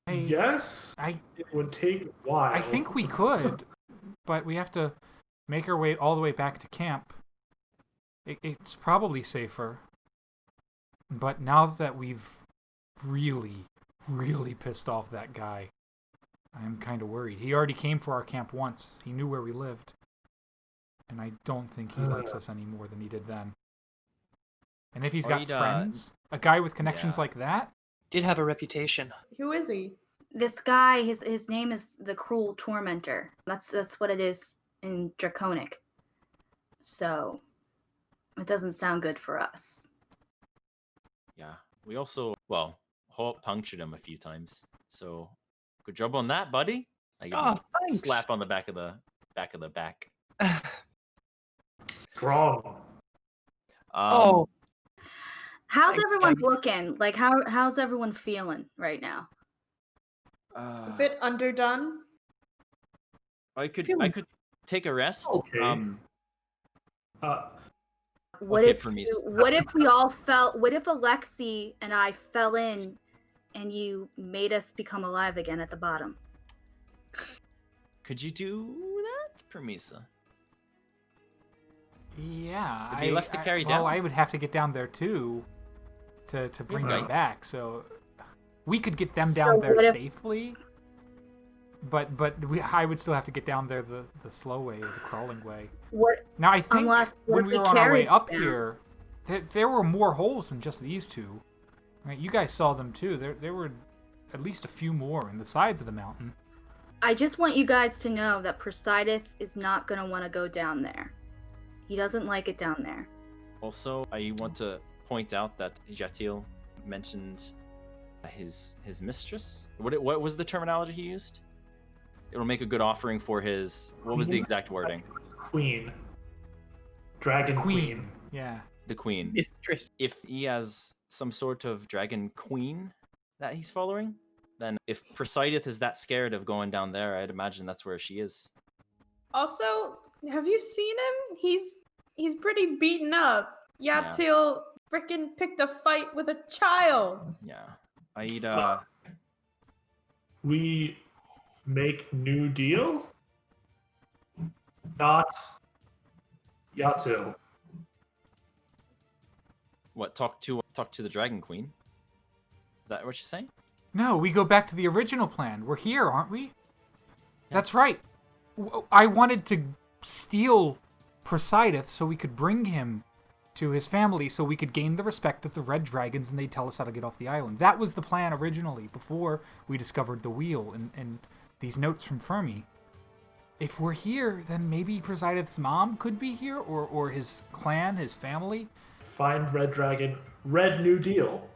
Yes, it would take a while. I think we could, but we have to make our way all the way back to camp. It's probably safer. But now that we've really, really pissed off that guy, I'm kind of worried. He already came for our camp once. He knew where we lived. And I don't think he likes us any more than he did then. And if he's got friends, a guy with connections like that... Did have a reputation. Who is he? This guy, his name is the Cruel Tormentor. That's what it is in Draconic. So, it doesn't sound good for us. Yeah. We also, well, Hawk punctured him a few times. So, good job on that, buddy. I give him a thanks. slap on the back of the back. Strong. How's everyone looking? Like, how's everyone feeling right now? A bit underdone. I could take a rest. Okay. What okay, if we all fell? What if Alexi and I fell in, and you made us become alive again at the bottom? Could you do that, Promissa? Yeah. It'd be less to carry down. Well, I would have to get down there too to bring them back. So we could get them down there safely. But I would still have to get down there the slow way, or the crawling way. What? Now I think when we were on our way up down here, there were more holes than just these two. Right? You guys saw them too. There were at least a few more in the sides of the mountain. I just want you guys to know that Poseidon is not gonna want to go down there. He doesn't like it down there. Also, I want to point out that Jatil mentioned his mistress. What was the terminology he used? It'll make a good offering for his... What was the exact wording? Queen. Dragon Queen. Yeah. The queen. Mistress. If he has some sort of dragon queen that he's following, then if Poseidon is that scared of going down there, I'd imagine that's where she is. Also, have you seen him? He's pretty beaten up. Jatil frickin' picked a fight with a child. Yeah. We make new deal? Not Jatil. What, talk to the dragon queen? Is that what you're saying? No, we go back to the original plan. We're here, aren't we? Yeah. That's right. I wanted to steal Poseidon so we could bring him to his family so we could gain the respect of the Red Dragons and they'd tell us how to get off the island. That was the plan originally, before we discovered the wheel and these notes from Fermi. If we're here, then maybe Poseidon's mom could be here, or his clan, his family. Find Red Dragon. Red New Deal.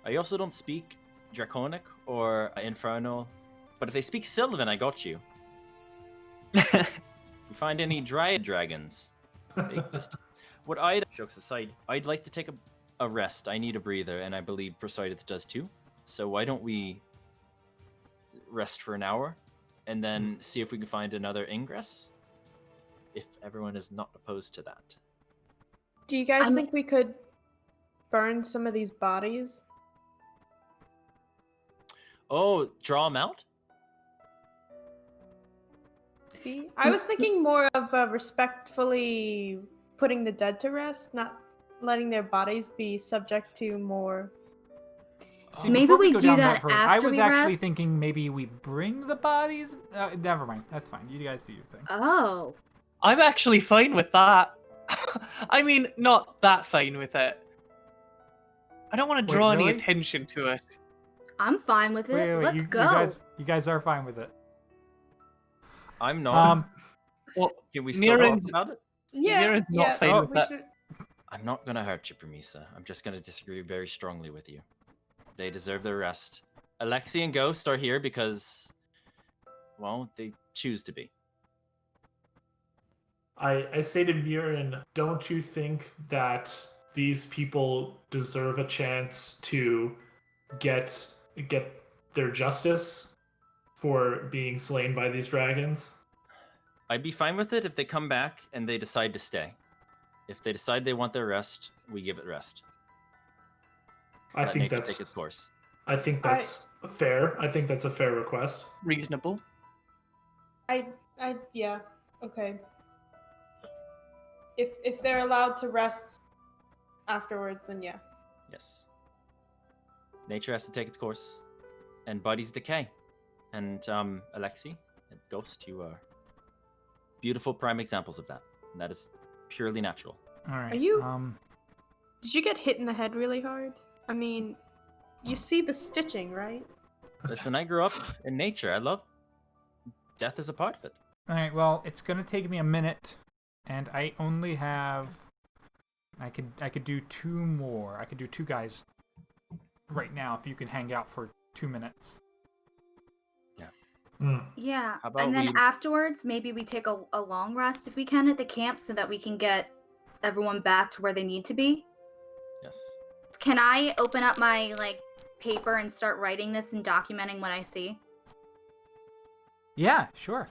I also don't speak Draconic or Infernal, but if they speak Sylvan, I got you. If you find any Dryad dragons, they exist. Jokes aside, I'd like to take a rest. I need a breather, and I believe Poseidon does too. So why don't we rest for an hour, and then see if we can find another ingress? If everyone is not opposed to that. Do you guys think we could burn some of these bodies? Oh, draw them out? I was thinking more of respectfully putting the dead to rest, not letting their bodies be subject to more. See, maybe we do that after I was actually thinking maybe we bring the bodies. Never mind. That's fine. You guys do your thing. Oh. I'm actually fine with that. I mean, not that fine with it. I don't want to draw any attention to it. I'm fine with it. Wait, Let's go. You guys are fine with it. I'm not. Well, can we still talk about it? Yeah, not fine with that. I'm not gonna hurt you, Promissa. I'm just gonna disagree very strongly with you. They deserve their rest. Alexi and Ghost are here because, well, they choose to be. I say to Mirren, don't you think that these people deserve a chance to get their justice for being slain by these dragons? I'd be fine with it if they come back and they decide to stay. If they decide they want their rest, we give it rest. I Let think nature that's take its course. I think that's fair. I think that's a fair request. Reasonable. Yeah, okay. If they're allowed to rest afterwards, then yeah. Yes. Nature has to take its course, and bodies decay. And Alexi and Ghost, you are beautiful prime examples of that. And that is purely natural. All right. Are you? Did you get hit in the head really hard? I mean, you see the stitching, right? Listen, I grew up in nature. I love death is a part of it. All right. Well, it's gonna take me a minute, and I only have. I could do 2 more. I could do 2 guys right now if you can hang out for 2 minutes. Yeah, How about and then we- afterwards, maybe we take a long rest if we can at the camp so that we can get everyone back to where they need to be. Yes. Can I open up my, paper and start writing this and documenting what I see? Yeah, sure.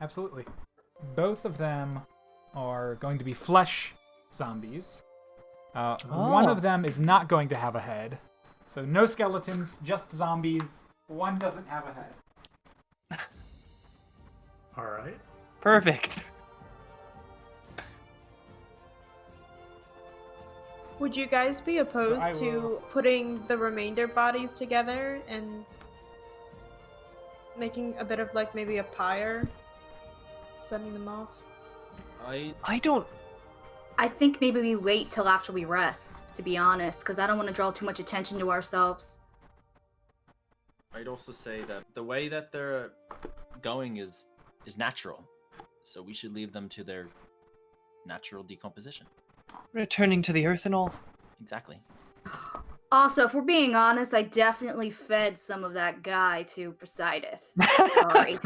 Absolutely. Both of them are going to be flesh zombies. One of them is not going to have a head. So no skeletons, just zombies. One doesn't have a head. All right. Perfect. Would you guys be opposed I to will- putting the remainder bodies together and making a bit of maybe a pyre, sending them off? I don't. I think maybe we wait till after we rest, to be honest, because I don't want to draw too much attention to ourselves. I'd also say that the way that they're going is natural. So we should leave them to their natural decomposition. Returning to the earth and all. Exactly. Also, if we're being honest, I definitely fed some of that guy to Poseidon. Sorry.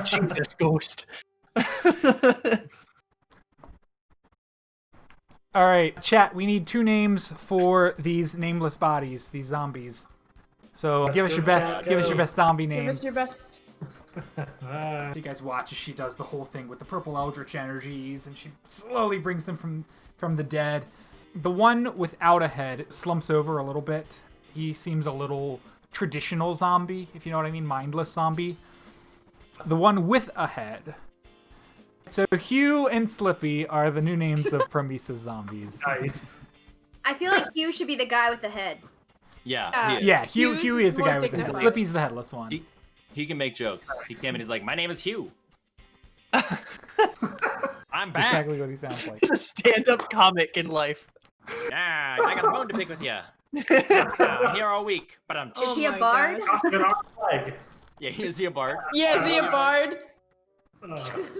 Jesus, Ghost. All right, chat. We need 2 names for these nameless bodies, these zombies. So Let's give us go, your best. chat, Give us go. your best zombie Give names. us your best. So you guys watch as she does the whole thing with the purple eldritch energies, and she slowly brings them from the dead. The one without a head slumps over a little bit. He seems a little traditional zombie, if you know what I mean, mindless zombie. The one with a head. So Hugh and Slippy are the new names of Promissa zombies. Nice. I feel like Hugh should be the guy with the head. Yeah. he is. Yeah, Hugh Hugh's is the more guy with the head. dignified. Slippy's the headless one. He can make jokes. He came in. He's like, "My name is Hugh. I'm back. Exactly what he sounds like. He's a stand-up comic in life. Yeah, I got a bone to pick with you. I'm here all week, but I'm. Is he a my bard? gosh. Oscar our flag. Yeah, is he a bard? Yeah, is he a bard?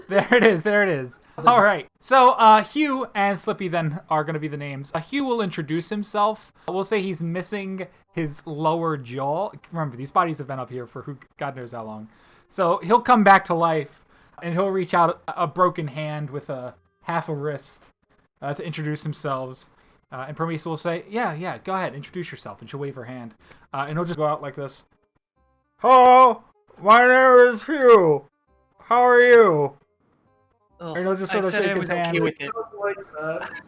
There it is. There it is. All right. So Hugh and Slippy then are going to be the names. Hugh will introduce himself. We'll say he's missing his lower jaw. Remember, these bodies have been up here for God knows how long. So he'll come back to life, and he'll reach out a broken hand with a half a wrist to introduce themselves. And Promissa will say, yeah, go ahead, introduce yourself. And she'll wave her hand. And he'll just go out like this. Hello, my name is Hugh. How are you? Ugh, Or he'll just I sort of said shake I his was hand. okay with it. Don't like that.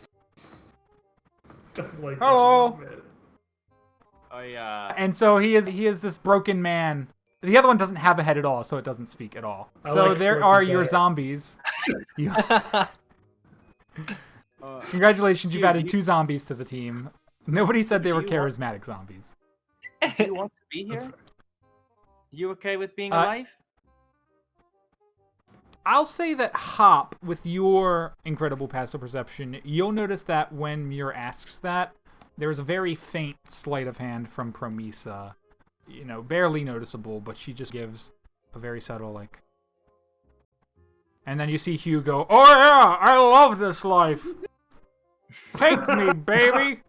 Don't like Hello. that. And so he is this broken man. The other one doesn't have a head at all, so it doesn't speak at all. I So like there Slippy are your better. zombies. Congratulations, you've Hugh, added do 2 zombies to the team. Nobody said they Do were you want- charismatic zombies. Do you want to be That's here? fair. You okay with being alive? I'll say that Hop, with your incredible passive perception, you'll notice that when Muir asks that, there's a very faint sleight of hand from Promissa. You know, barely noticeable, but she just gives a very subtle, And then you see Hugh go, "Oh yeah, I love this life! Take me, baby!"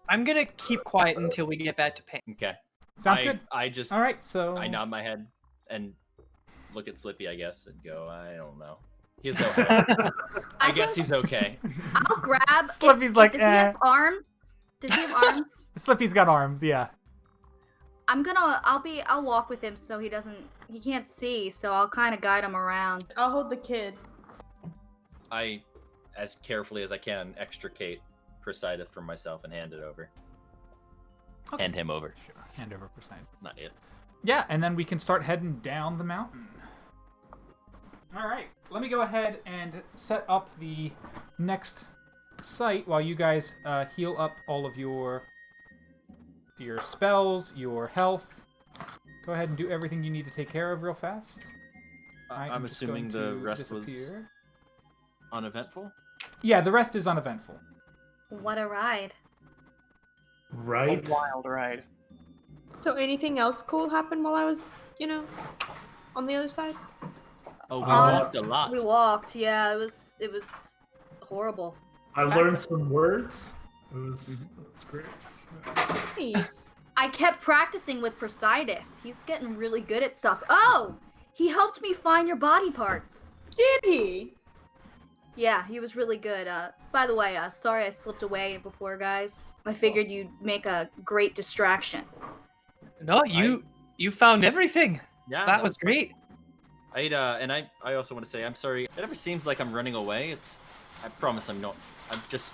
I'm gonna keep quiet until we get back to pain. Okay. Sounds good. I just All right, so I nod my head and look at Slippy, I guess, and go, I don't know. He has no head. I guess he's okay. I'll grab. Slippy's like, does he have arms? Does he have arms? Slippy's got arms, yeah. I'll walk with him so he can't see, so I'll kind of guide him around. I'll hold the kid. I, as carefully as I can, extricate Poseidon from myself and hand it over. Okay. Hand him over. Sure, hand over Poseidon. Not yet. Yeah, and then we can start heading down the mountain. All right, let me go ahead and set up the next site while you guys heal up all of your spells, your health. Go ahead and do everything you need to take care of real fast. I'm assuming the rest was uneventful? Yeah, the rest is uneventful. What a ride. Right. A wild ride. So anything else cool happened while I was, on the other side? Oh, we walked a lot. We walked, yeah. It was horrible. I learned some words. It was great. Nice. I kept practicing with Poseidon. He's getting really good at stuff. Oh! He helped me find your body parts. Did he? Yeah, he was really good. By the way, sorry I slipped away before, guys. I figured you'd make a great distraction. No, you found everything. Yeah, that was great. I also want to say I'm sorry. It never seems like I'm running away. I promise I'm not. I'm just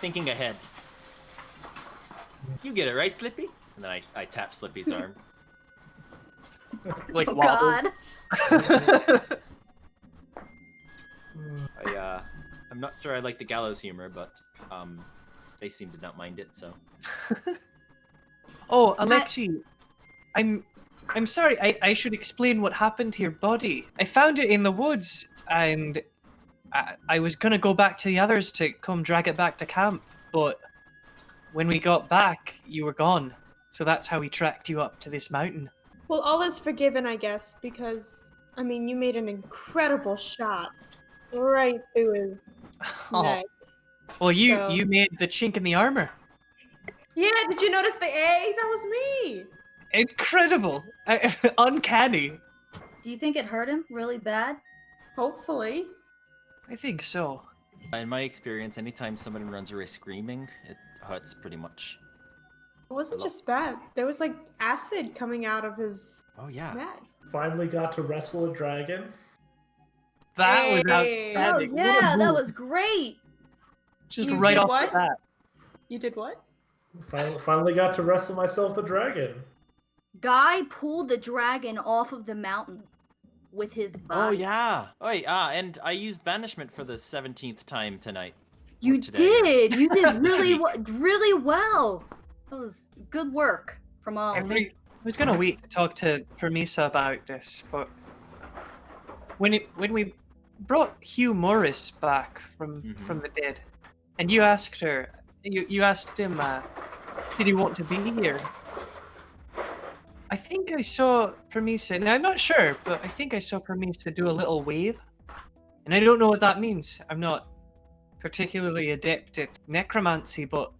thinking ahead. You get it, right, Slippy? And then I tap Slippy's arm. Like Oh waffles. God. I'm not sure I like the gallows humor, but they seem to not mind it, so. Oh, Alexi, I'm sorry. I should explain what happened to your body. I found it in the woods, and I was gonna go back to the others to come drag it back to camp, but when we got back, you were gone. So that's how we tracked you up to this mountain. Well, all is forgiven, I guess, because, you made an incredible shot right through his neck. Well, you So- you made the chink in the armor. Yeah, did you notice the A? That was me! Incredible, uncanny. Do you think it hurt him really bad? Hopefully. I think so. In my experience, anytime someone runs away screaming, it hurts pretty much. It wasn't just that. There was, acid coming out of his Oh yeah. neck. Finally got to wrestle a dragon. That was Hey! Oh outstanding. What a yeah, that move. was great. Just You right did off what? the bat. You did what? Finally got to wrestle myself a dragon. Guy pulled the dragon off of the mountain with his body. Oh yeah. Oh wait, and I used banishment for the 17th time tonight. You Or today. did. You did really, Week. really well. That was good work from all. I was gonna wait to talk to Promissa about this, but when we brought Hugh Morris back from the dead, and you asked him, did he want to be here? I think I saw Promissa, and I'm not sure, but I think I saw Promissa do a little wave, and I don't know what that means. I'm not particularly adept at necromancy, but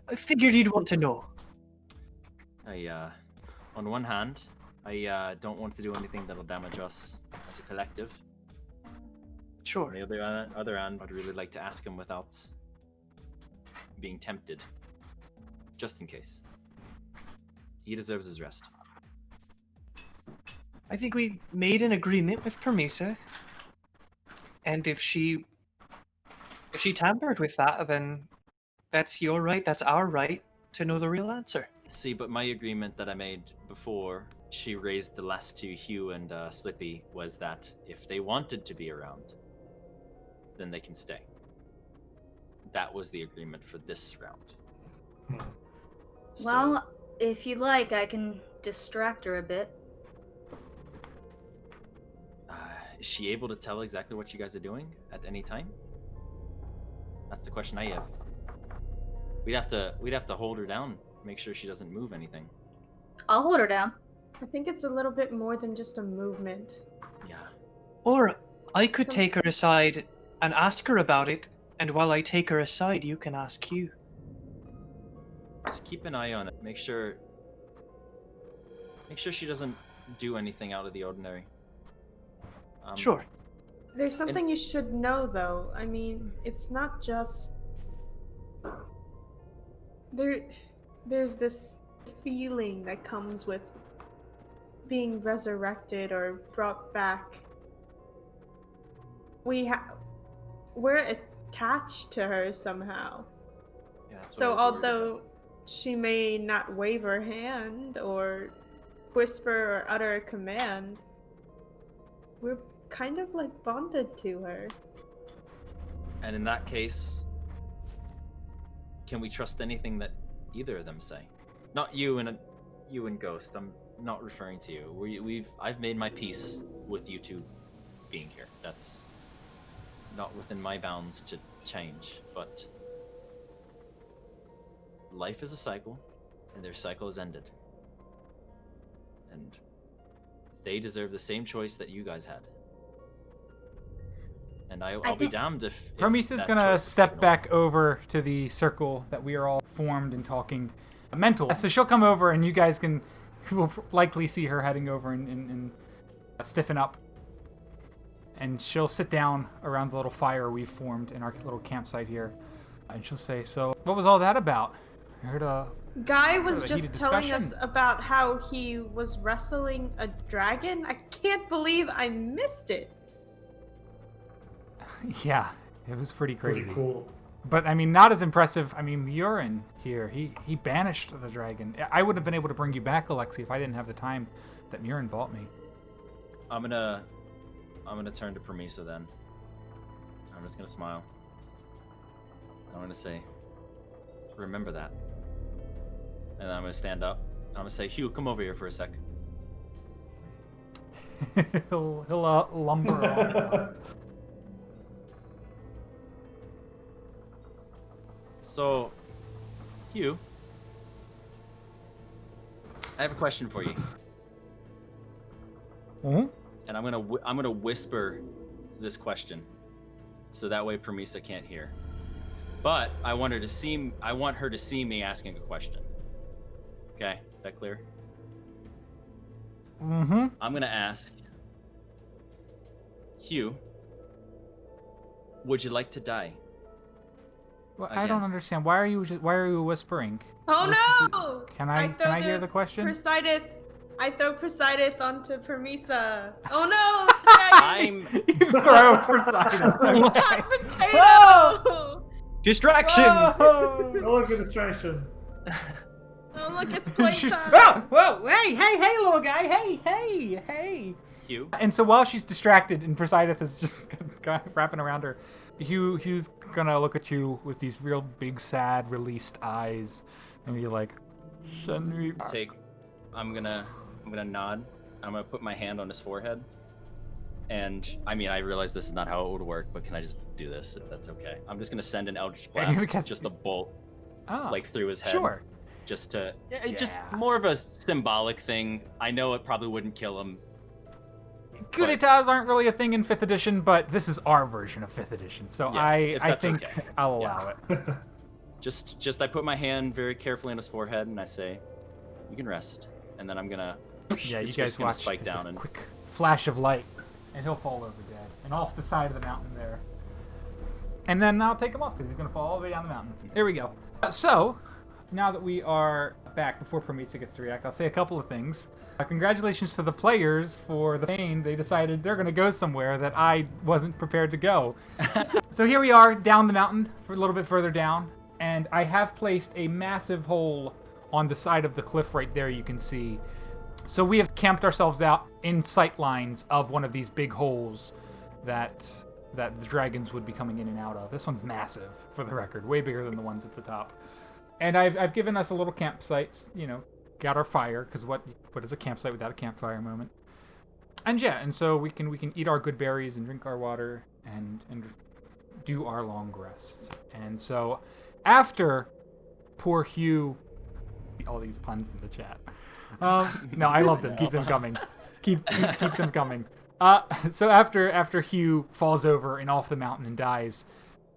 I figured you'd want to know. On one hand, I don't want to do anything that'll damage us as a collective. Sure. On the other hand, I'd really like to ask him without being tempted, just in case. He deserves his rest. I think we made an agreement with Promissa, and if she tampered with that, then that's your right, that's our right to know the real answer. See, but my agreement that I made before she raised the last two, Hugh and Slippy, was that if they wanted to be around, then they can stay. That was the agreement for this round. Well, if you'd like, I can distract her a bit. Is she able to tell exactly what you guys are doing at any time? That's the question I have. We'd have to hold her down, make sure she doesn't move anything. I'll hold her down. I think it's a little bit more than just a movement. Yeah. Or I could So- take her aside and ask her about it, and while I take her aside, you can ask Hugh. Just keep an eye on it. Make sure she doesn't do anything out of the ordinary. Sure. There's something you should know, though. I mean, it's not just there's this feeling that comes with being resurrected or brought back. We're attached to her somehow. Yeah, that's what I So was worried although she may not wave her hand or whisper or utter a command, we're kind of like bonded to her. And in that case, can we trust anything that either of them say? Not you and Ghost. I'm not referring to you. I've made my peace with you two being here. That's not within my bounds to change, but life is a cycle, and their cycle is ended. And they deserve the same choice that you guys had. And I'll be damned if Promissa's that gonna choice is step taken back over to the circle that we are all formed and talking mental. So she'll come over, and you guys will likely see her heading over and stiffen up. And she'll sit down around the little fire we've formed in our little campsite here. And she'll say, so what was all that about? I heard Guy was a just heated telling us discussion. about how he was wrestling a dragon. I can't believe I missed it. Yeah, it was pretty crazy. Pretty cool. But, I mean, not as impressive. I mean, Murin here, he banished the dragon. I would have been able to bring you back, Alexi, if I didn't have the time that Murin bought me. I'm gonna turn to Promissa then. I'm just gonna smile. I'm gonna say, remember that. And then I'm gonna stand up. I'm gonna say, Hugh, come over here for a sec. he'll lumber on. So, Hugh, I have a question for you. Hmm? And I'm gonna whisper this question, so that way Promissa can't hear. But I want her to see me asking a question. Okay, is that clear? Mm-hmm. I'm gonna ask, Hugh, would you like to die? Well, I Again. don't understand. Why are you whispering? Oh This is- no! Can I hear the question? I throw Poseidon onto Promissa. Oh no! I'm You throw Poseidon. Hot potato! Distraction! Whoa! Oh, look at distraction. Oh look, it's She's- playtime. whoa! Hey, little guy! Hey! Hugh. And so while she's distracted and Poseidon is just wrapping around her, Hugh's gonna look at you with these real big, sad, released eyes, and be like, "Send me back." I'm gonna nod. I'm gonna put my hand on his forehead. And I mean, I realize this is not how it would work, but can I just do this if that's okay? I'm just gonna send an Eldritch Are you gonna Blast, cast- just a bolt, Oh, like through his head. sure. Just to, just Yeah. more of a symbolic thing. I know it probably wouldn't kill him. Coup d'etats aren't really a thing in 5th edition, but this is our version of 5th edition, so Yeah, if I that's think okay. I'll Yeah. allow it. Just I put my hand very carefully on his forehead and I say, "You can rest." And then I'm gonna, Yeah, you it's guys just gonna watch. spike It's down a and quick flash of light, and he'll fall over dead, and off the side of the mountain there. And then I'll take him off because he's gonna fall all the way down the mountain. There we go. So, now that we are back, before Promissa gets to react, I'll say a couple of things. Congratulations to the players for the pain. They decided they're gonna go somewhere that I wasn't prepared to go. So here we are down the mountain, for a little bit further down, and I have placed a massive hole on the side of the cliff right there. You can see. So we have camped ourselves out in sight lines of one of these big holes that the dragons would be coming in and out of. This one's massive, for the record, way bigger than the ones at the top. And I've given us a little campsite, got our fire, because what is a campsite without a campfire moment? And yeah, and so we can eat our good berries and drink our water and do our long rest. And so after poor Hugh, all these puns in the chat. No, I love them. Keep them coming. Keep them coming. So after Hugh falls over and off the mountain and dies,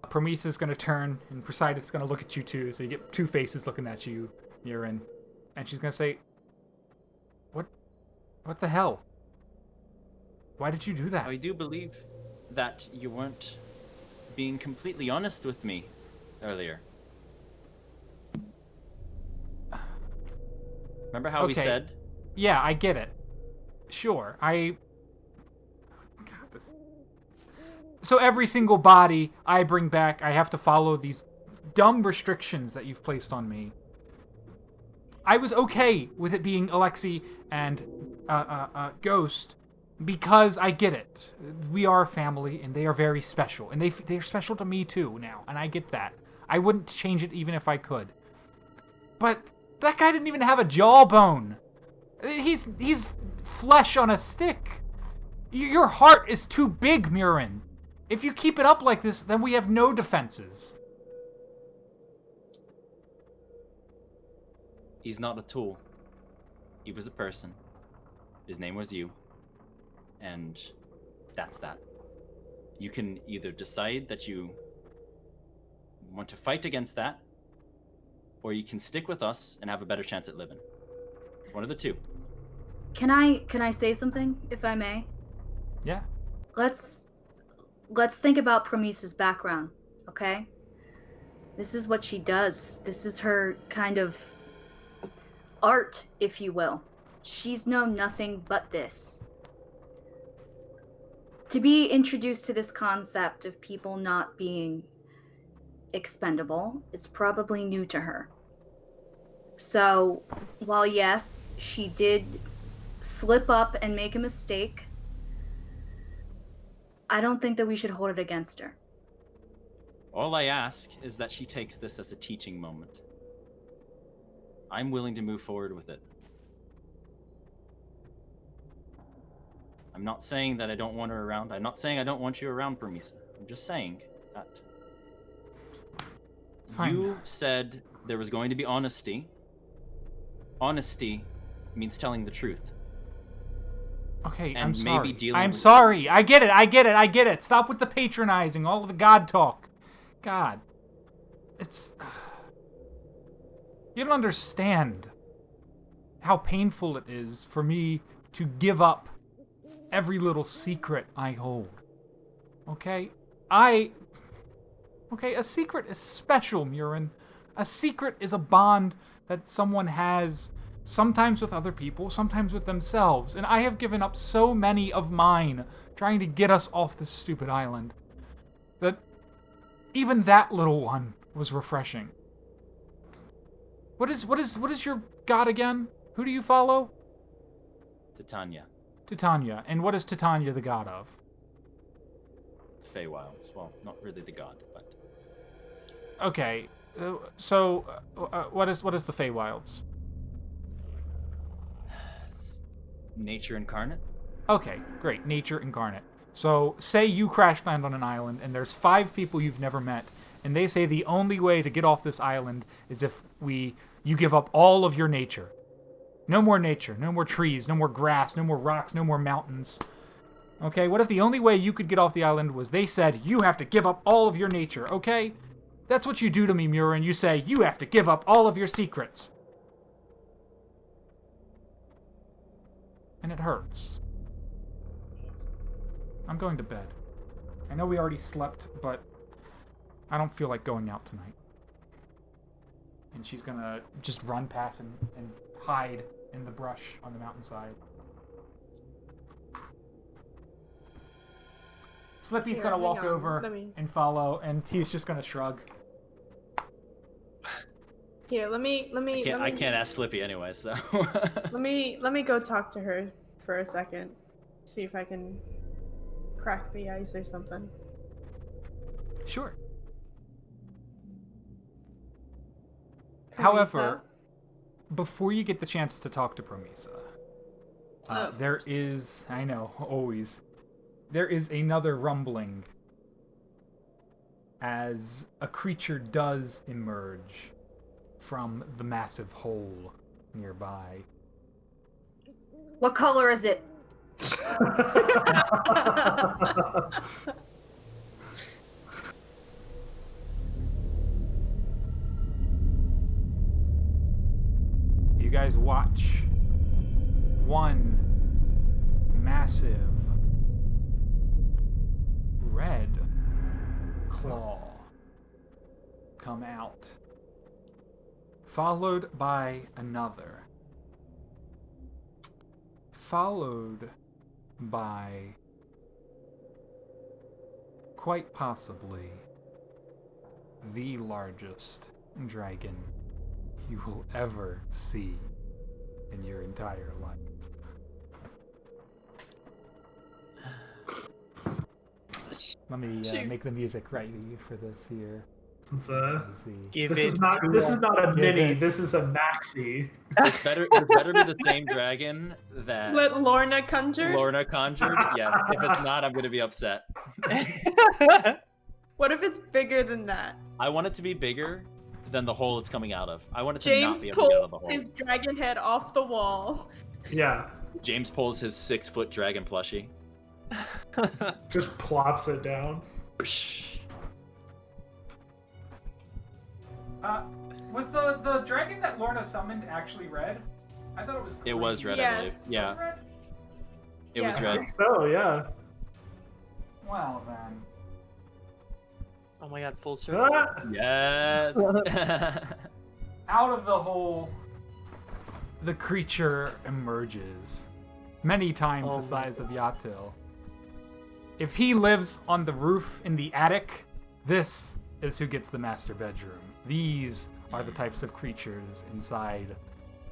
Promissa's gonna turn and Poseidon's gonna look at you too. So you get two faces looking at you, Murin, and she's gonna say, "What What the hell? Why did you do that? I do believe that you weren't being completely honest with me earlier. Remember how we said? Yeah, I get it. Sure, God, this... So every single body I bring back, I have to follow these dumb restrictions that you've placed on me. I was okay with it being Alexi and Ghost because I get it. We are a family, and they are very special, and they're special to me too now, and I get that. I wouldn't change it even if I could. But that guy didn't even have a jawbone. He's flesh on a stick. Your heart is too big, Murin. If you keep it up like this, then we have no defenses. He's not a tool. He was a person. His name was you. And that's that. You can either decide that you want to fight against that, or you can stick with us and have a better chance at living. One of the two. Can I say something, if I may? Yeah. Let's think about Promissa's background, okay? This is what she does. This is her kind of art, if you will. She's known nothing but this. To be introduced to this concept of people not being expendable is probably new to her. So, while yes, she did slip up and make a mistake, I don't think that we should hold it against her. All I ask is that she takes this as a teaching moment. I'm willing to move forward with it. I'm not saying that I don't want her around. I'm not saying I don't want you around, Promissa. I'm just saying that you said there was going to be honesty. Honesty means telling the truth. Okay, And I'm sorry. maybe dealing I'm with- sorry. I get it. Stop with the patronizing, all of the God talk. God. It's... You don't understand how painful it is for me to give up every little secret I hold. Okay? Okay, a secret is special, Murin. A secret is a bond that someone has, sometimes with other people, sometimes with themselves. And I have given up so many of mine trying to get us off this stupid island that even that little one was refreshing. What is your god again? Who do you follow? Titania. Titania. And what is Titania the god of? Feywilds. Well, not really the god, but... Okay. What is the Feywilds? Nature incarnate? Okay, great. Nature incarnate. So, say you crash land on an island, and there's 5 people you've never met, and they say the only way to get off this island is if you give up all of your nature. No more nature, no more trees, no more grass, no more rocks, no more mountains. Okay, what if the only way you could get off the island was they said, you have to give up all of your nature, okay? That's what you do to me, Murin. You say, you have to give up all of your secrets. And it hurts. I'm going to bed. I know we already slept, but I don't feel like going out tonight. And she's gonna just run past and hide in the brush on the mountainside. Slippy's gonna walk over and follow, and he's just gonna shrug. Here, let me. I can't ask Slippy anyway, so... let me go talk to her for a second. See if I can crack the ice or something. Sure. Promissa? However, before you get the chance to talk to Promissa, there course. is, I know, always, there is another rumbling as a creature does emerge from the massive hole nearby. What color is it? You guys watch one claw come out, followed by another, followed by, quite possibly, the largest dragon you will ever see in your entire life. Let me make the music ready for this here. This is not a mini. This is a maxi. This better be the same dragon that Let Lorna conjure. Lorna conjured. Yes. If it's not, I'm gonna be upset. What if it's bigger than that? I want it to be bigger than the hole it's coming out of. I want it to James not be able to get out of the pulls hole. his dragon head off the wall. Yeah. James pulls his 6-foot dragon plushie. Just plops it down. Was the dragon that Lorna summoned actually red? I thought it was green. It was red, I believe. Yes. Yeah. Was it red? It was Yes. red. So yeah. Well then. Oh my god, full circle. Ah! Yes. Out of the hole, the creature emerges, many times the size of Jatil. If he lives on the roof in the attic, this is who gets the master bedroom. These are the types of creatures inside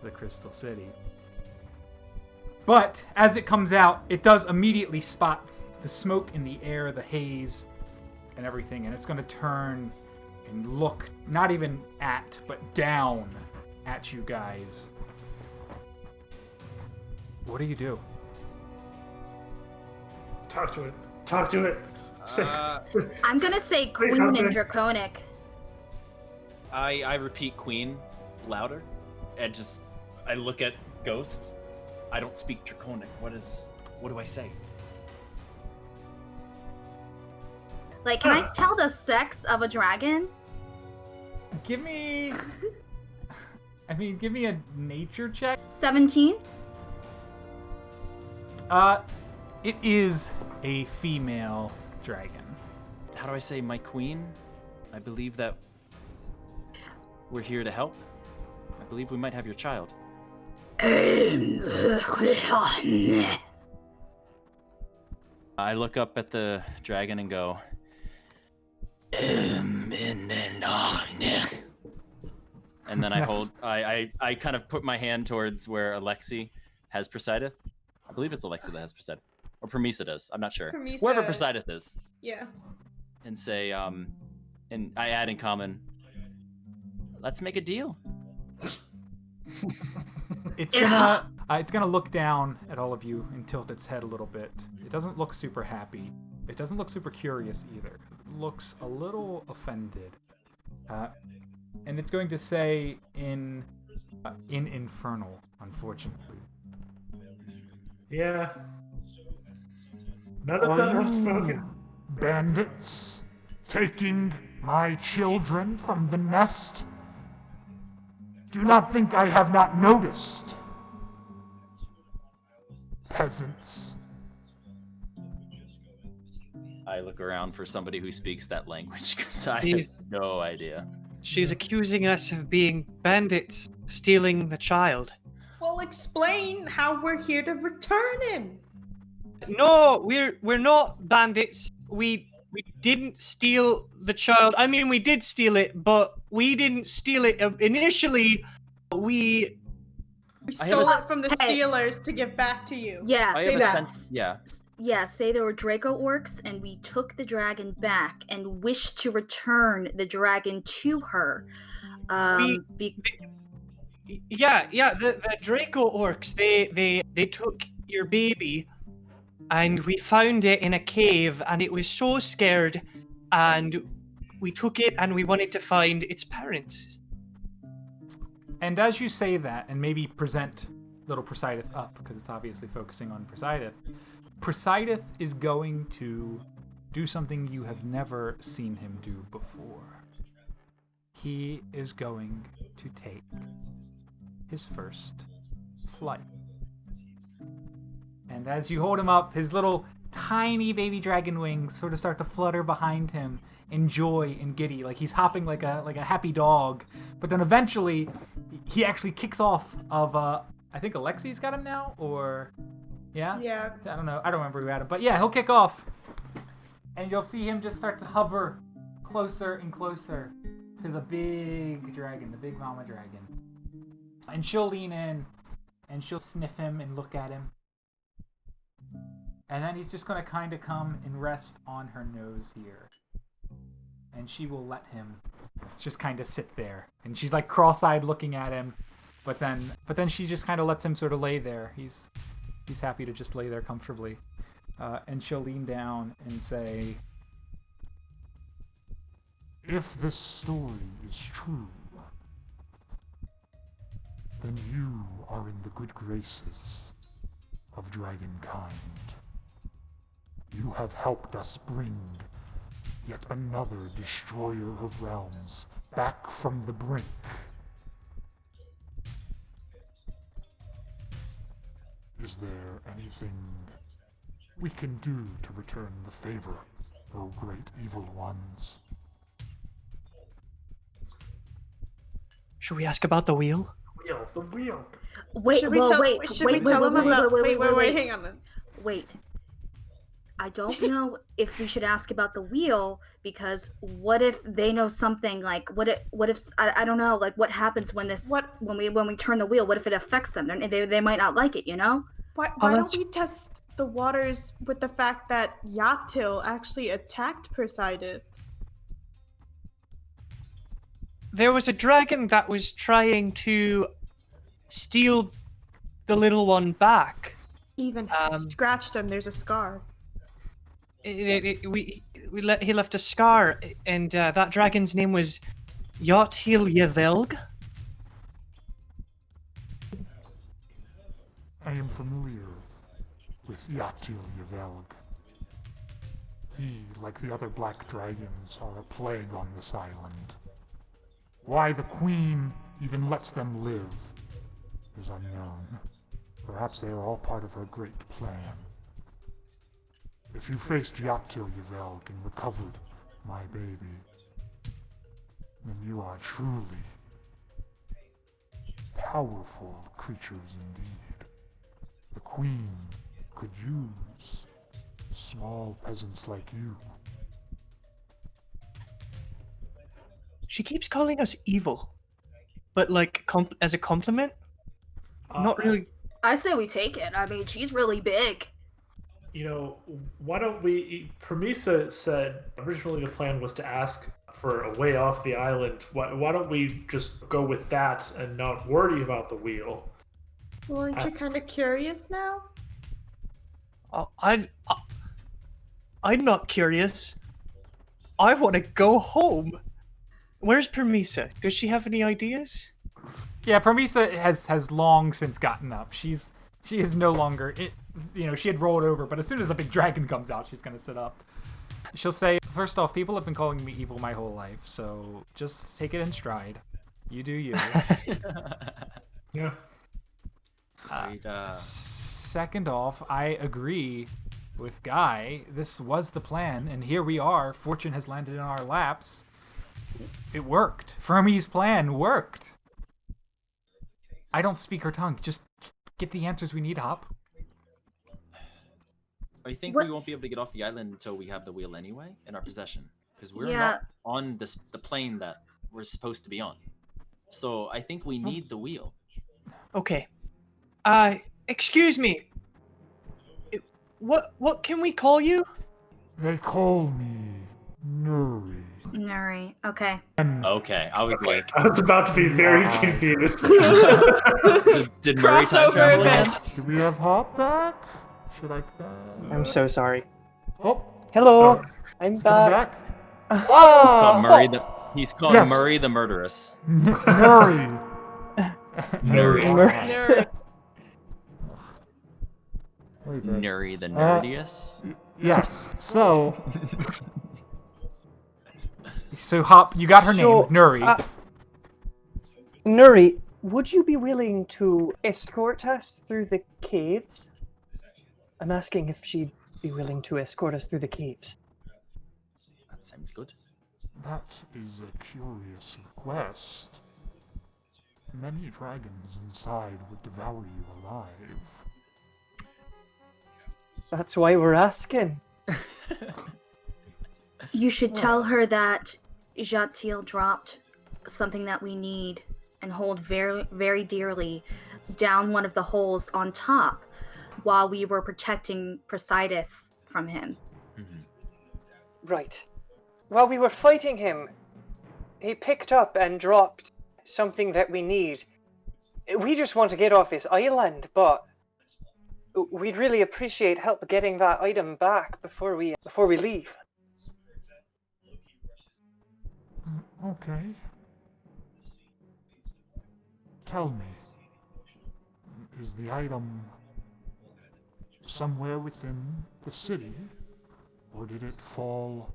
the Crystal City. But as it comes out, it does immediately spot the smoke in the air, the haze, and everything, and it's going to turn and look not even at, but down at you guys. What do you do? Talk to it. Talk to it. I'm gonna say Queen something. and Draconic. I repeat Queen louder, and I look at Ghost. I don't speak Draconic. What do I say? Like, can I tell the sex of a dragon? Give me a nature check. 17? It is a female dragon. How do I say my queen? I believe that we're here to help. I believe we might have your child. I look up at the dragon and go, and then I kind of put my hand towards where Alexi has presideth. I believe it's Alexi that has presideth. Or Promissa does. I'm not sure. Promissa. Whoever presideth is. Yeah. And say, and I add in common, let's make a deal. It's gonna look down at all of you and tilt its head a little bit. It doesn't look super happy. It doesn't look super curious either. It looks a little offended. And it's going to say in Infernal, unfortunately. Yeah. None of them have spoken. Bandits, taking my children from the nest? Do not think I have not noticed. Peasants. I look around for somebody who speaks that language because I have Please. no idea. She's accusing us of being bandits, stealing the child. Well, explain how we're here to return him. No, we're not bandits. We didn't steal the child. I mean, we did steal it, but we didn't steal it initially. We stole it from the Steelers to give back to you. Yeah, I say have a that. sense- yeah. Yeah, say there were Draco orcs and we took the dragon back and wished to return the dragon to her. The Draco orcs, they took your baby and we found it in a cave and it was so scared and we took it and we wanted to find its parents. And as you say that, and maybe present little Presideth up, because it's obviously focusing on Presideth, Presideth is going to do something you have never seen him do before. He is going to take his first flight. And as you hold him up, his little tiny baby dragon wings sort of start to flutter behind him in joy and giddy, like he's hopping like a happy dog. But then eventually, he actually kicks off of I think Alexi's got him now, or yeah, I don't know, I don't remember who had him, but yeah, he'll kick off, and you'll see him just start to hover closer and closer to the big dragon, the big mama dragon, and she'll lean in and she'll sniff him and look at him. And then he's just going to kind of come and rest on her nose here. And she will let him just kind of sit there. And she's like cross-eyed looking at him. But then she just kind of lets him sort of lay there. He's happy to just lay there comfortably. And she'll lean down and say, "If this story is true, then you are in the good graces of dragonkind. You have helped us bring yet another destroyer of realms back from the brink. Is there anything we can do to return the favor, O great evil ones?" Should we ask about the wheel? The wheel. Wait, Should we tell them about? Wait, hang on. Wait. I don't know if we should ask about the wheel, because what if they know something, like what if I don't know, like what happens when we turn the wheel? What if it affects them? And they might not like it, you know? Why don't we test the waters with the fact that Jatil actually attacked Poseidon? There was a dragon that was trying to steal the little one back. Even scratched him. There's a scar. He left a scar, and that dragon's name was Jatil Yavelg. I am familiar with Jatil Yavelg. He, like the other black dragons, are a plague on this island. Why the Queen even lets them live is unknown. Perhaps they are all part of her great plan. If you faced Jatil Yavelg and recovered my baby, then you are truly powerful creatures indeed. The Queen could use small peasants like you. She keeps calling us evil, but like as a compliment. Not really. I say we take it. I mean, she's really big. You know, why don't we... Promissa said originally the plan was to ask for a way off the island. Why don't we just go with that and not worry about the wheel? Well, aren't you kind of curious now? I'm not curious. I want to go home. Where's Promissa? Does she have any ideas? Yeah, Promissa has long since gotten up. She is no longer she had rolled over, but as soon as the big dragon comes out, she's gonna sit up. She'll say, "First off, people have been calling me evil my whole life, so just take it in stride. You do you." Yeah. Second off, I agree with Guy. This was the plan, and here we are. Fortune has landed in our laps. It worked. Fermi's plan worked. I don't speak her tongue. Just get the answers we need, Hop. I think we won't be able to get off the island until we have the wheel anyway in our possession, because we're not on the plane that we're supposed to be on. So I think we need the wheel. Okay. Excuse me. What can we call you? They call me Nuri. Nuri. Okay. Okay, I was like... I was about to be very confused. Did Murray time travel again? Do we have Hop back? Should I... I'm so sorry. Oh. Hello. I'm back. Oh! He's called Murray the Murderous. Nuri. Nuri. Nuri the Nerdiest? Yes. So Hop, you got her name, Nuri. Nuri, would you be willing to escort us through the caves? I'm asking if she'd be willing to escort us through the caves? That sounds good. That is a curious request. Many dragons inside would devour you alive. That's why we're asking. You should tell her that Jatil dropped something that we need and hold very, very dearly down one of the holes on top while we were protecting Presideth from him. Right. While we were fighting him, he picked up and dropped something that we need. We just want to get off this island, but we'd really appreciate help getting that item back before we leave. Okay. Tell me, is the item somewhere within the city, or did it fall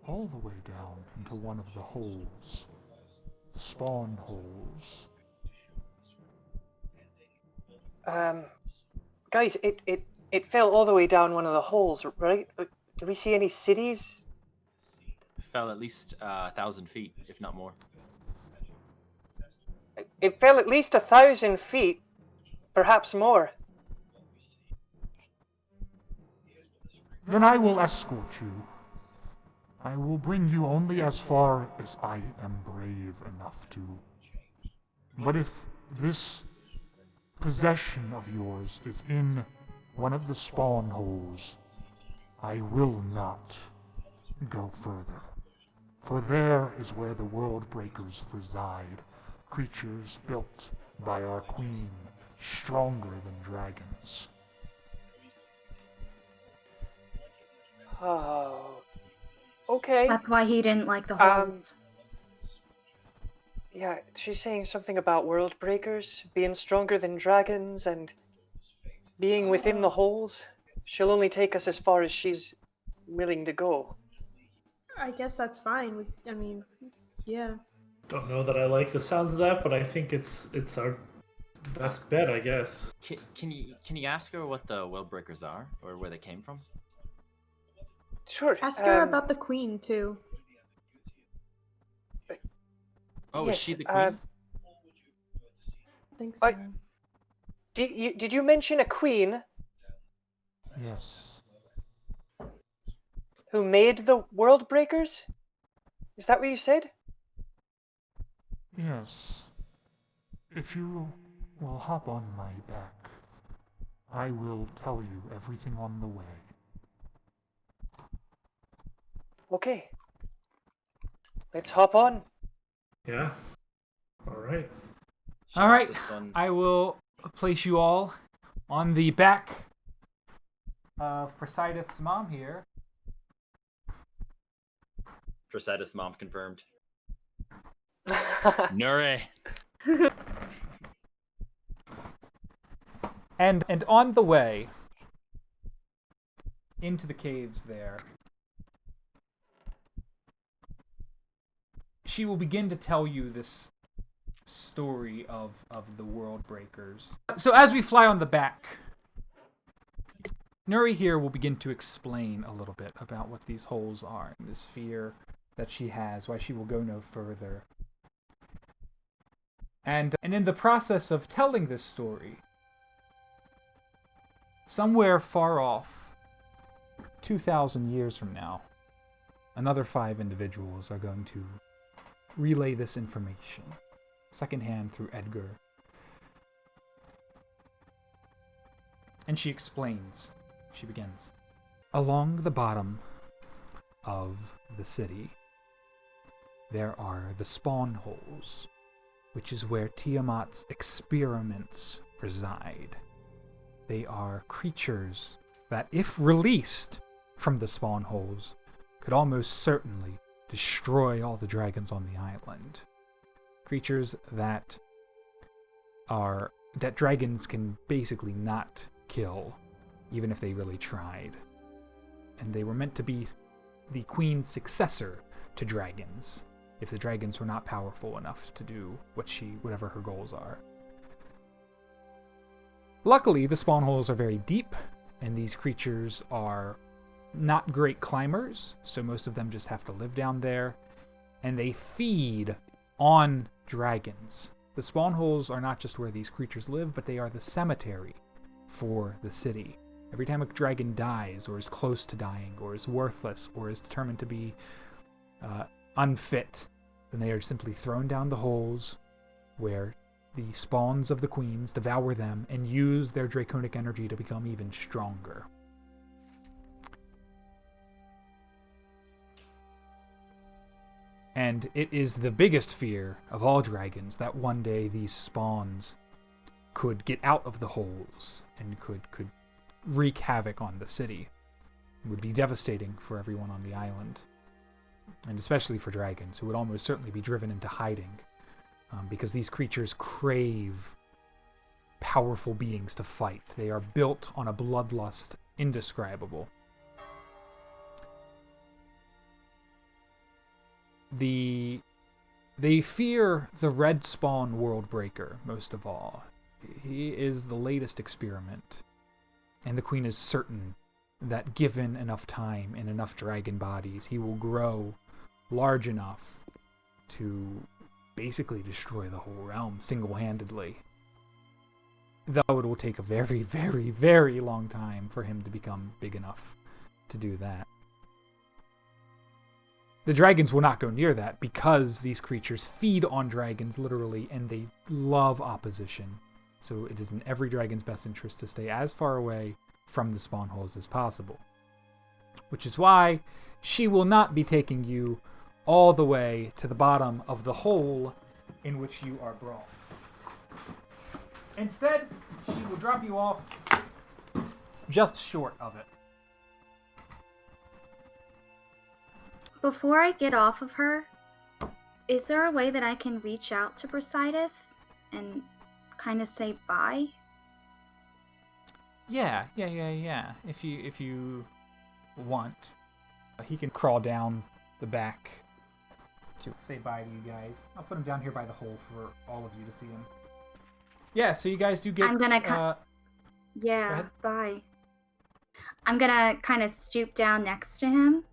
all the way down into one of the holes? The spawn holes. Guys, it fell all the way down one of the holes, right? Do we see any cities? Fell at least 1,000 feet, if not more. It fell at least 1,000 feet, perhaps more. Then I will escort you. I will bring you only as far as I am brave enough to. But if this possession of yours is in one of the spawn holes, I will not go further. For there is where the world breakers reside, creatures built by our queen, stronger than dragons. Oh. Okay. That's why he didn't like the holes. Yeah, she's saying something about world breakers being stronger than dragons and being within the holes. She'll only take us as far as she's willing to go. I guess that's fine. I mean, yeah. Don't know that I like the sounds of that, but I think it's our best bet, I guess. Can you ask her what the world breakers are, or where they came from? Sure. Ask her about the queen, too. Oh, yes, is she the queen? I think so. Did you mention a queen Yes. who made the world breakers? Is that what you said? Yes. If you will hop on my back, I will tell you everything on the way. Okay. Let's hop on. Yeah. All right. All right, That's a son. I will place you all on the back of Presideth's mom here. Presideth's mom confirmed. Nure. And on the way into the caves there, she will begin to tell you this story of the world breakers. So as we fly on the back, Nuri here will begin to explain a little bit about what these holes are, and this fear that she has, why she will go no further. And in the process of telling this story, somewhere far off, 2,000 years from now, another 5 individuals are going to relay this information, secondhand through Edgar. And she explains. She begins. Along the bottom of the city, there are the spawn holes, which is where Tiamat's experiments reside. They are creatures that, if released from the spawn holes, could almost certainly destroy all the dragons on the island. Creatures that dragons can basically not kill, even if they really tried. And they were meant to be the queen's successor to dragons, if the dragons were not powerful enough to do whatever her goals are. Luckily, the spawn holes are very deep, And these creatures are not great climbers, so most of them just have to live down there. And they feed on dragons. The spawn holes are not just where these creatures live, but they are the cemetery for the city. Every time a dragon dies, or is close to dying, or is worthless, or is determined to be unfit, then they are simply thrown down the holes where the spawns of the queens devour them and use their draconic energy to become even stronger. And it is the biggest fear of all dragons that one day these spawns could get out of the holes and could wreak havoc on the city. It would be devastating for everyone on the island, and especially for dragons, who would almost certainly be driven into hiding, because these creatures crave powerful beings to fight. They are built on a bloodlust indescribable. They fear the Red Spawn Worldbreaker most of all. He is the latest experiment, and the Queen is certain that given enough time and enough dragon bodies, he will grow large enough to basically destroy the whole realm single-handedly. Though it will take a very, very, very long time for him to become big enough to do that. The dragons will not go near that because these creatures feed on dragons literally, and they love opposition. So it is in every dragon's best interest to stay as far away from the spawn holes as possible. Which is why she will not be taking you all the way to the bottom of the hole in which you are brought. Instead, she will drop you off just short of it. Before I get off of her, is there a way that I can reach out to Presideth and kind of say bye? Yeah. If you want, he can crawl down the back to say bye to you guys. I'll put him down here by the hole for all of you to see him. Yeah, so you guys do get. I'm gonna. Yeah, bye. I'm gonna kind of stoop down next to him,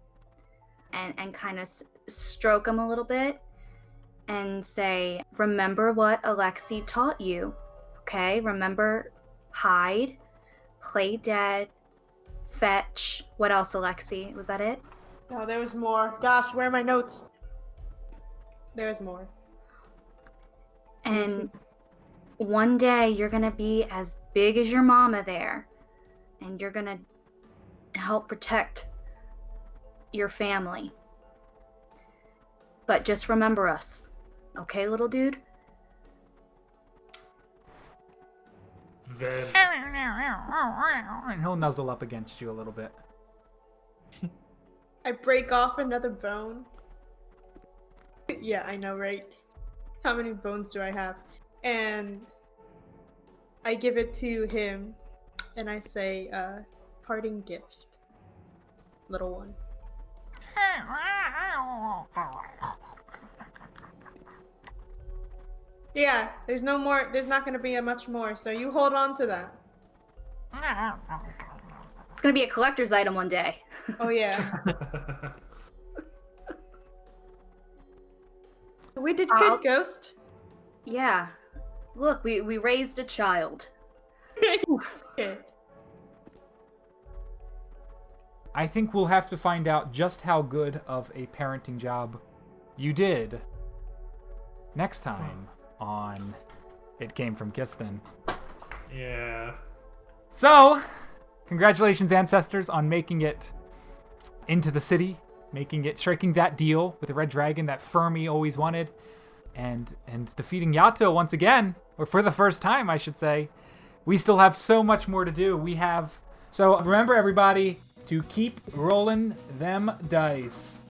and kind of stroke him a little bit, and say, "Remember what Alexi taught you, okay? Remember, hide, play dead, fetch. What else, Alexi? Was that it?" No, there was more. Gosh, where are my notes? There's more. And one day you're gonna be as big as your mama there, and you're gonna help protect your family. But just remember us, okay, little dude? Then And he'll nuzzle up against you a little bit. I break off another bone. Yeah, I know, right? How many bones do I have? And I give it to him, and I say, parting gift. Little one. Yeah, there's no more, there's not gonna be much more, so you hold on to that. It's gonna be a collector's item one day. Oh yeah. We did good, Ghost. Yeah. Look, we raised a child. Oof. Okay. I think we'll have to find out just how good of a parenting job you did next time on It Came from Kiston. yeah. So, congratulations, ancestors, on making it into the city, striking that deal with the Red Dragon that Fermi always wanted, and defeating Jatil once again, or for the first time, I should say. We still have so much more to do. So remember, everybody, to keep rolling them dice.